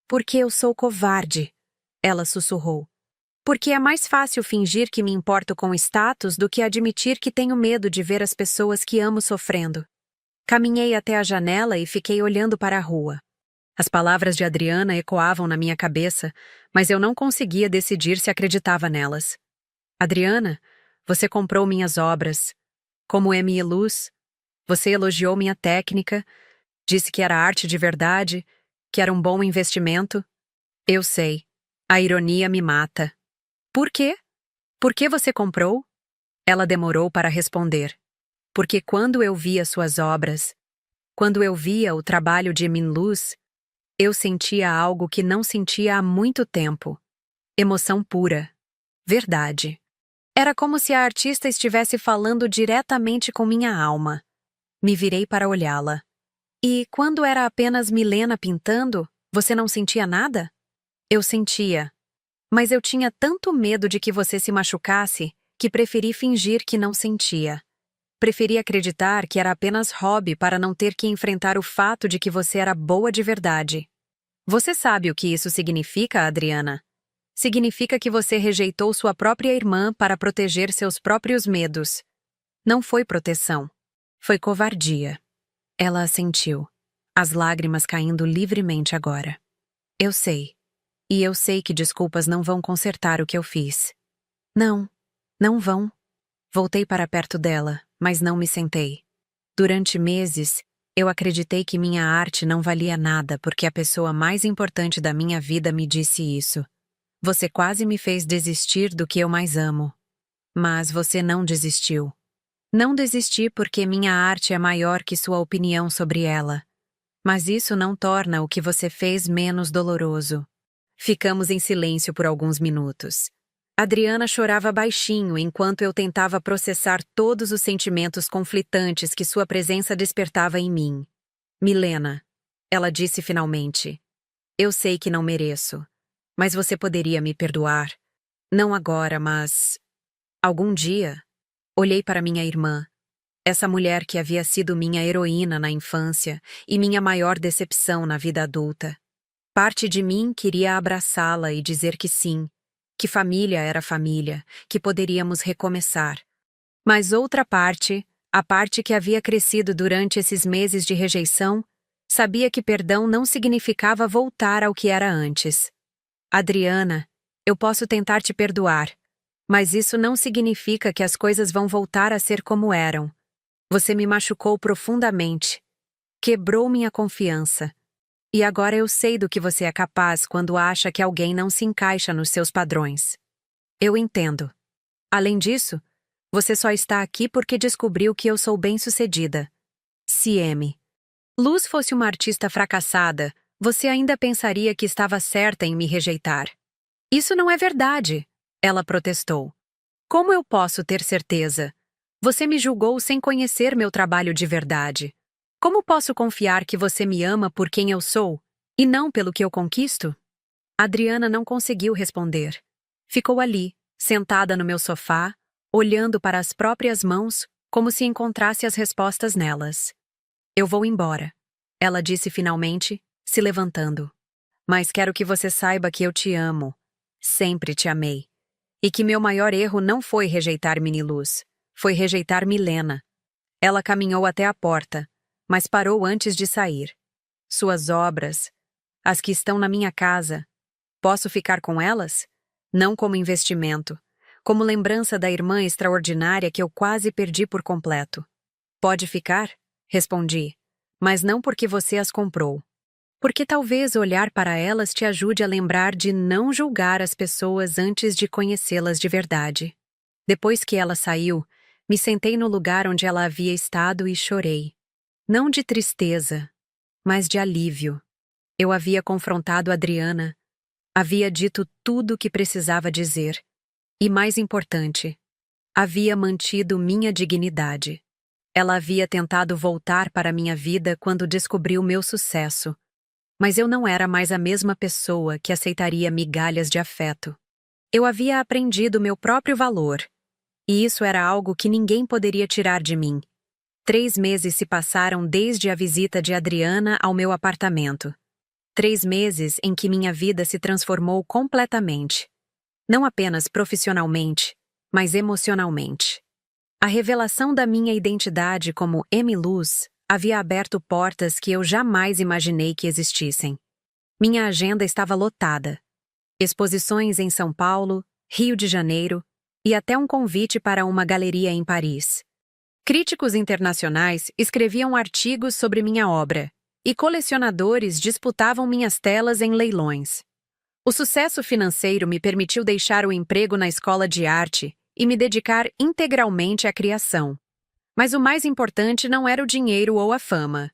Porque eu sou covarde, ela sussurrou. Porque é mais fácil fingir que me importo com status do que admitir que tenho medo de ver as pessoas que amo sofrendo. Caminhei até a janela e fiquei olhando para a rua. As palavras de Adriana ecoavam na minha cabeça, mas eu não conseguia decidir se acreditava nelas. Adriana, você comprou minhas obras. Como M. Luz, você elogiou minha técnica, disse que era arte de verdade, que era um bom investimento. Eu sei. A ironia me mata. Por quê? Por que você comprou? Ela demorou para responder. Porque quando eu via suas obras, quando eu via o trabalho de Emin Luz, eu sentia algo que não sentia há muito tempo. Emoção pura. Verdade. Era como se a artista estivesse falando diretamente com minha alma. Me virei para olhá-la. E quando era apenas Milena pintando, você não sentia nada? Eu sentia. Mas eu tinha tanto medo de que você se machucasse que preferi fingir que não sentia. Preferi acreditar que era apenas hobby para não ter que enfrentar o fato de que você era boa de verdade. Você sabe o que isso significa, Adriana? Significa que você rejeitou sua própria irmã para proteger seus próprios medos. Não foi proteção. Foi covardia. Ela assentiu, as lágrimas caindo livremente agora. Eu sei. E eu sei que desculpas não vão consertar o que eu fiz. Não, não vão. Voltei para perto dela, mas não me sentei. Durante meses, eu acreditei que minha arte não valia nada porque a pessoa mais importante da minha vida me disse isso. Você quase me fez desistir do que eu mais amo. Mas você não desistiu. Não desisti porque minha arte é maior que sua opinião sobre ela. Mas isso não torna o que você fez menos doloroso. Ficamos em silêncio por alguns minutos. Adriana chorava baixinho enquanto eu tentava processar todos os sentimentos conflitantes que sua presença despertava em mim. Milena, ela disse finalmente. Eu sei que não mereço, mas você poderia me perdoar. Não agora, mas... algum dia. Olhei para minha irmã. Essa mulher que havia sido minha heroína na infância e minha maior decepção na vida adulta. Parte de mim queria abraçá-la e dizer que sim, que família era família, que poderíamos recomeçar. Mas outra parte, a parte que havia crescido durante esses meses de rejeição, sabia que perdão não significava voltar ao que era antes. Adriana, eu posso tentar te perdoar, mas isso não significa que as coisas vão voltar a ser como eram. Você me machucou profundamente, quebrou minha confiança. E agora eu sei do que você é capaz quando acha que alguém não se encaixa nos seus padrões. Eu entendo. Além disso, você só está aqui porque descobriu que eu sou bem-sucedida. Se Luz fosse uma artista fracassada, você ainda pensaria que estava certa em me rejeitar. Isso não é verdade, ela protestou. Como eu posso ter certeza? Você me julgou sem conhecer meu trabalho de verdade. Como posso confiar que você me ama por quem eu sou, e não pelo que eu conquisto? Adriana não conseguiu responder. Ficou ali, sentada no meu sofá, olhando para as próprias mãos, como se encontrasse as respostas nelas. Eu vou embora, ela disse finalmente, se levantando. Mas quero que você saiba que eu te amo. Sempre te amei. E que meu maior erro não foi rejeitar Miniluz. Foi rejeitar Milena. Ela caminhou até a porta, mas parou antes de sair. Suas obras, as que estão na minha casa, posso ficar com elas? Não como investimento, como lembrança da irmã extraordinária que eu quase perdi por completo. Pode ficar? Respondi, mas não porque você as comprou. Porque talvez olhar para elas te ajude a lembrar de não julgar as pessoas antes de conhecê-las de verdade. Depois que ela saiu, me sentei no lugar onde ela havia estado e chorei. Não de tristeza, mas de alívio. Eu havia confrontado Adriana, havia dito tudo o que precisava dizer. E mais importante, havia mantido minha dignidade. Ela havia tentado voltar para minha vida quando descobriu meu sucesso. Mas eu não era mais a mesma pessoa que aceitaria migalhas de afeto. Eu havia aprendido meu próprio valor. E isso era algo que ninguém poderia tirar de mim. 3 meses se passaram desde a visita de Adriana ao meu apartamento. 3 meses em que minha vida se transformou completamente. Não apenas profissionalmente, mas emocionalmente. A revelação da minha identidade como Luz havia aberto portas que eu jamais imaginei que existissem. Minha agenda estava lotada. Exposições em São Paulo, Rio de Janeiro e até um convite para uma galeria em Paris. Críticos internacionais escreviam artigos sobre minha obra, e colecionadores disputavam minhas telas em leilões. O sucesso financeiro me permitiu deixar o emprego na escola de arte e me dedicar integralmente à criação. Mas o mais importante não era o dinheiro ou a fama.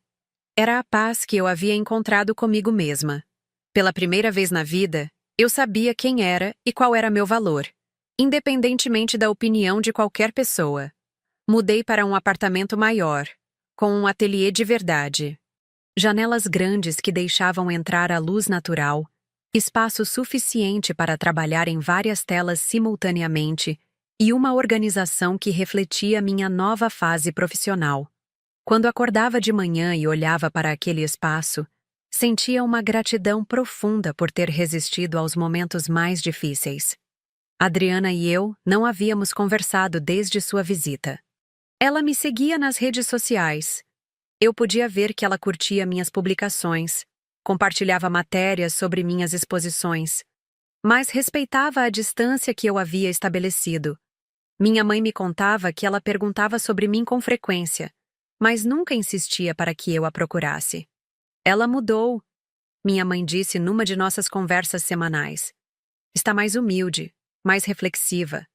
Era a paz que eu havia encontrado comigo mesma. Pela primeira vez na vida, eu sabia quem era e qual era meu valor, independentemente da opinião de qualquer pessoa. Mudei para um apartamento maior, com um ateliê de verdade. Janelas grandes que deixavam entrar a luz natural, espaço suficiente para trabalhar em várias telas simultaneamente e uma organização que refletia minha nova fase profissional. Quando acordava de manhã e olhava para aquele espaço, sentia uma gratidão profunda por ter resistido aos momentos mais difíceis. Adriana e eu não havíamos conversado desde sua visita. Ela me seguia nas redes sociais. Eu podia ver que ela curtia minhas publicações, compartilhava matérias sobre minhas exposições, mas respeitava a distância que eu havia estabelecido. Minha mãe me contava que ela perguntava sobre mim com frequência, mas nunca insistia para que eu a procurasse. Ela mudou, minha mãe disse numa de nossas conversas semanais. Está mais humilde, mais reflexiva.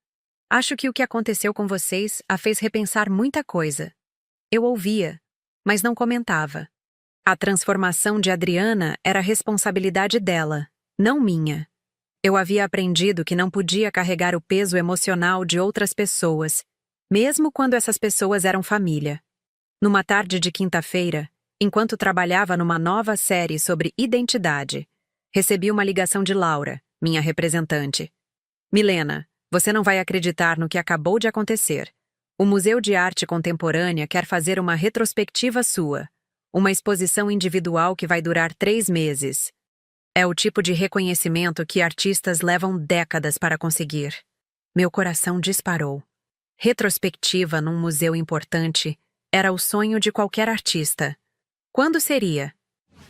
Acho que o que aconteceu com vocês a fez repensar muita coisa. Eu ouvia, mas não comentava. A transformação de Adriana era responsabilidade dela, não minha. Eu havia aprendido que não podia carregar o peso emocional de outras pessoas, mesmo quando essas pessoas eram família. Numa tarde de quinta-feira, enquanto trabalhava numa nova série sobre identidade, recebi uma ligação de Laura, minha representante. Milena, você não vai acreditar no que acabou de acontecer. O Museu de Arte Contemporânea quer fazer uma retrospectiva sua. Uma exposição individual que vai durar 3 meses. É o tipo de reconhecimento que artistas levam décadas para conseguir. Meu coração disparou. Retrospectiva num museu importante era o sonho de qualquer artista. Quando seria?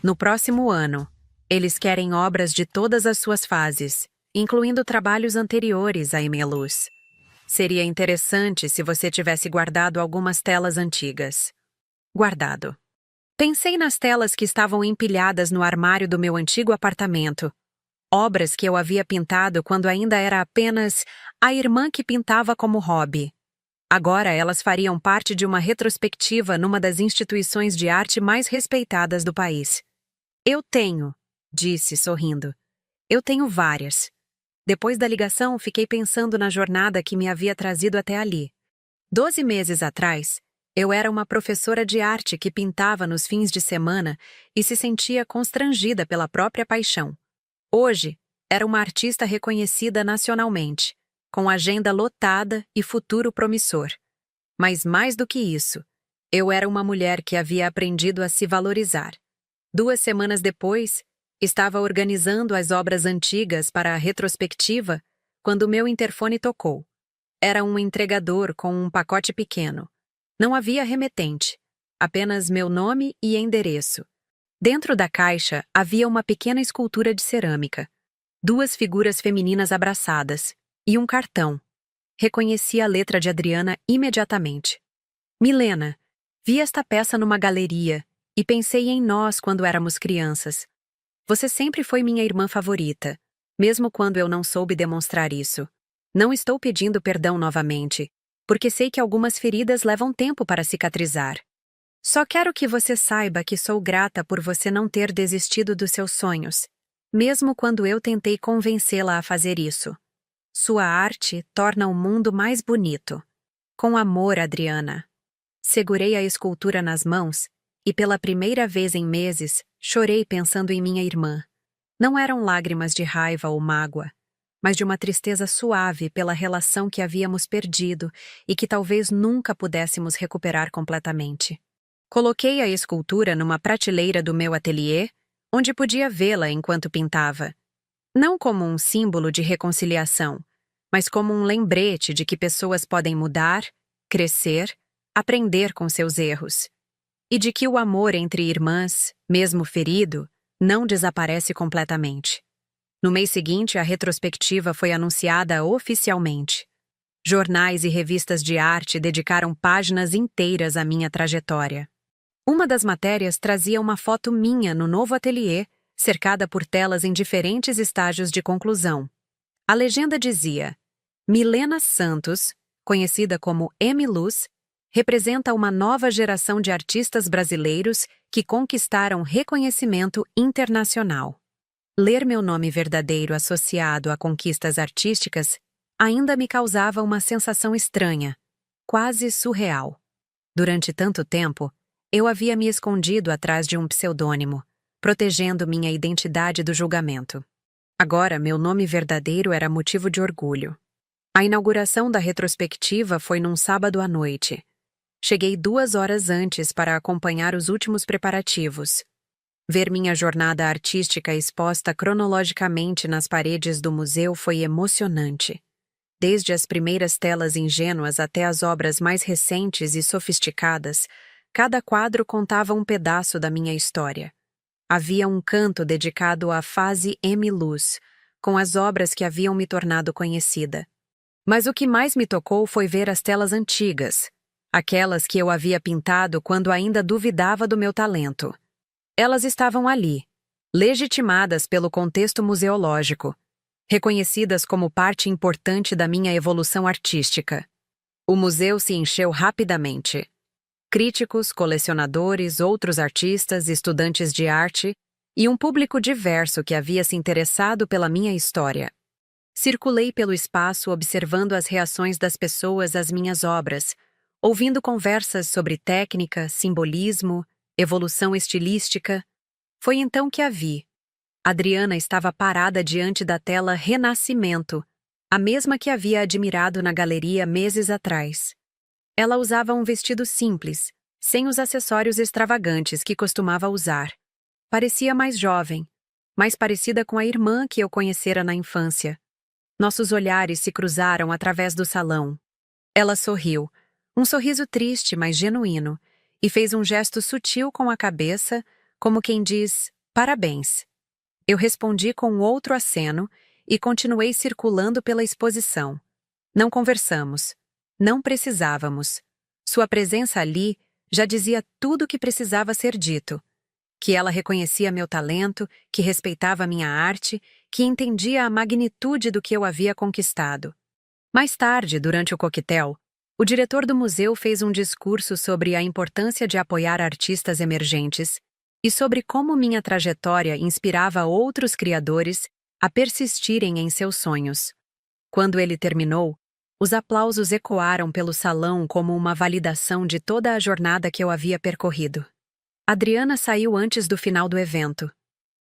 No próximo ano. Eles querem obras de todas as suas fases, incluindo trabalhos anteriores a Emeluz. Seria interessante se você tivesse guardado algumas telas antigas. Guardado. Pensei nas telas que estavam empilhadas no armário do meu antigo apartamento. Obras que eu havia pintado quando ainda era apenas a irmã que pintava como hobby. Agora elas fariam parte de uma retrospectiva numa das instituições de arte mais respeitadas do país. Eu tenho, disse, sorrindo. Eu tenho várias. Depois da ligação, fiquei pensando na jornada que me havia trazido até ali. 12 meses atrás, eu era uma professora de arte que pintava nos fins de semana e se sentia constrangida pela própria paixão. Hoje, era uma artista reconhecida nacionalmente, com agenda lotada e futuro promissor. Mas mais do que isso, eu era uma mulher que havia aprendido a se valorizar. 2 semanas depois, estava organizando as obras antigas para a retrospectiva quando meu interfone tocou. Era um entregador com um pacote pequeno. Não havia remetente, apenas meu nome e endereço. Dentro da caixa havia uma pequena escultura de cerâmica, 2 figuras femininas abraçadas e um cartão. Reconheci a letra de Adriana imediatamente. Milena, vi esta peça numa galeria e pensei em nós quando éramos crianças. Você sempre foi minha irmã favorita, mesmo quando eu não soube demonstrar isso. Não estou pedindo perdão novamente, porque sei que algumas feridas levam tempo para cicatrizar. Só quero que você saiba que sou grata por você não ter desistido dos seus sonhos, mesmo quando eu tentei convencê-la a fazer isso. Sua arte torna o mundo mais bonito. Com amor, Adriana. Segurei a escultura nas mãos e, pela primeira vez em meses, chorei pensando em minha irmã. Não eram lágrimas de raiva ou mágoa, mas de uma tristeza suave pela relação que havíamos perdido e que talvez nunca pudéssemos recuperar completamente. Coloquei a escultura numa prateleira do meu ateliê, onde podia vê-la enquanto pintava. Não como um símbolo de reconciliação, mas como um lembrete de que pessoas podem mudar, crescer, aprender com seus erros. E de que o amor entre irmãs, mesmo ferido, não desaparece completamente. No mês seguinte, a retrospectiva foi anunciada oficialmente. Jornais e revistas de arte dedicaram páginas inteiras à minha trajetória. Uma das matérias trazia uma foto minha no novo ateliê, cercada por telas em diferentes estágios de conclusão. A legenda dizia: Milena Santos, conhecida como Emeluz, representa uma nova geração de artistas brasileiros que conquistaram reconhecimento internacional. Ler meu nome verdadeiro associado a conquistas artísticas ainda me causava uma sensação estranha, quase surreal. Durante tanto tempo, eu havia me escondido atrás de um pseudônimo, protegendo minha identidade do julgamento. Agora, meu nome verdadeiro era motivo de orgulho. A inauguração da retrospectiva foi num sábado à noite. Cheguei 2 horas antes para acompanhar os últimos preparativos. Ver minha jornada artística exposta cronologicamente nas paredes do museu foi emocionante. Desde as primeiras telas ingênuas até as obras mais recentes e sofisticadas, cada quadro contava um pedaço da minha história. Havia um canto dedicado à fase Emeluz, com as obras que haviam me tornado conhecida. Mas o que mais me tocou foi ver as telas antigas, aquelas que eu havia pintado quando ainda duvidava do meu talento. Elas estavam ali, legitimadas pelo contexto museológico, reconhecidas como parte importante da minha evolução artística. O museu se encheu rapidamente. Críticos, colecionadores, outros artistas, estudantes de arte e um público diverso que havia se interessado pela minha história. Circulei pelo espaço observando as reações das pessoas às minhas obras, ouvindo conversas sobre técnica, simbolismo, evolução estilística. Foi então que a vi. Adriana estava parada diante da tela Renascimento, a mesma que havia admirado na galeria meses atrás. Ela usava um vestido simples, sem os acessórios extravagantes que costumava usar. Parecia mais jovem, mais parecida com a irmã que eu conhecera na infância. Nossos olhares se cruzaram através do salão. Ela sorriu, um sorriso triste, mas genuíno, e fez um gesto sutil com a cabeça, como quem diz, parabéns. Eu respondi com outro aceno e continuei circulando pela exposição. Não conversamos. Não precisávamos. Sua presença ali já dizia tudo o que precisava ser dito. Que ela reconhecia meu talento, que respeitava minha arte, que entendia a magnitude do que eu havia conquistado. Mais tarde, durante o coquetel, o diretor do museu fez um discurso sobre a importância de apoiar artistas emergentes e sobre como minha trajetória inspirava outros criadores a persistirem em seus sonhos. Quando ele terminou, os aplausos ecoaram pelo salão como uma validação de toda a jornada que eu havia percorrido. Adriana saiu antes do final do evento.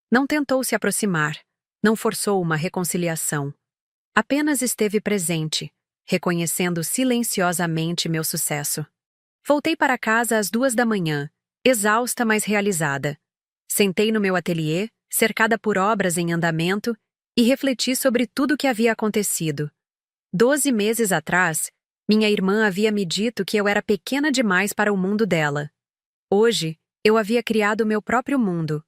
Não tentou se aproximar, não forçou uma reconciliação. Apenas esteve presente, reconhecendo silenciosamente meu sucesso. Voltei para casa às 2 da manhã, exausta, mas realizada. Sentei no meu ateliê, cercada por obras em andamento, e refleti sobre tudo o que havia acontecido. 12 meses atrás, minha irmã havia me dito que eu era pequena demais para o mundo dela. Hoje, eu havia criado meu próprio mundo.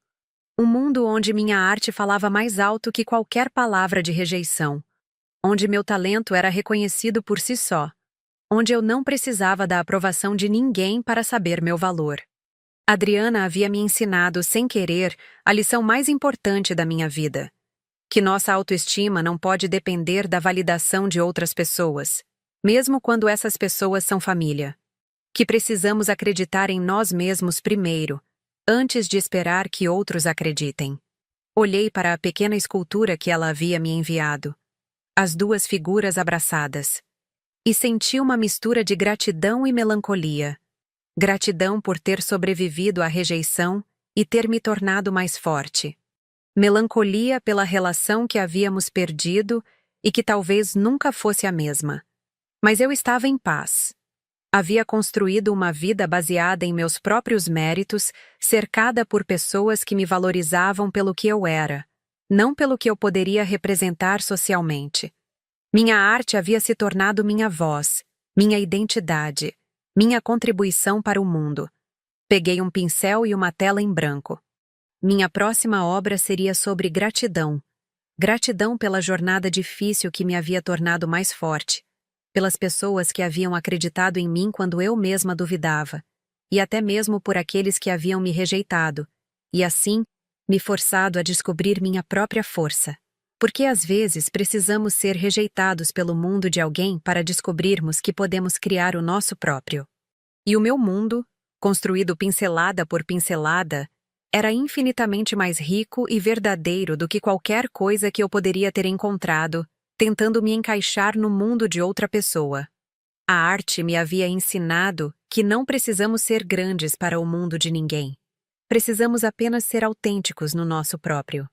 Um mundo onde minha arte falava mais alto que qualquer palavra de rejeição. Onde meu talento era reconhecido por si só. Onde eu não precisava da aprovação de ninguém para saber meu valor. Adriana havia me ensinado, sem querer, a lição mais importante da minha vida. Que nossa autoestima não pode depender da validação de outras pessoas, mesmo quando essas pessoas são família. Que precisamos acreditar em nós mesmos primeiro, antes de esperar que outros acreditem. Olhei para a pequena escultura que ela havia me enviado. As duas figuras abraçadas. E senti uma mistura de gratidão e melancolia. Gratidão por ter sobrevivido à rejeição e ter me tornado mais forte. Melancolia pela relação que havíamos perdido e que talvez nunca fosse a mesma. Mas eu estava em paz. Havia construído uma vida baseada em meus próprios méritos, cercada por pessoas que me valorizavam pelo que eu era, não pelo que eu poderia representar socialmente. Minha arte havia se tornado minha voz, minha identidade, minha contribuição para o mundo. Peguei um pincel e uma tela em branco. Minha próxima obra seria sobre gratidão. Gratidão pela jornada difícil que me havia tornado mais forte, pelas pessoas que haviam acreditado em mim quando eu mesma duvidava, e até mesmo por aqueles que haviam me rejeitado, e assim, me forçado a descobrir minha própria força. Porque às vezes precisamos ser rejeitados pelo mundo de alguém para descobrirmos que podemos criar o nosso próprio. E o meu mundo, construído pincelada por pincelada, era infinitamente mais rico e verdadeiro do que qualquer coisa que eu poderia ter encontrado, tentando me encaixar no mundo de outra pessoa. A arte me havia ensinado que não precisamos ser grandes para o mundo de ninguém. Precisamos apenas ser autênticos no nosso próprio.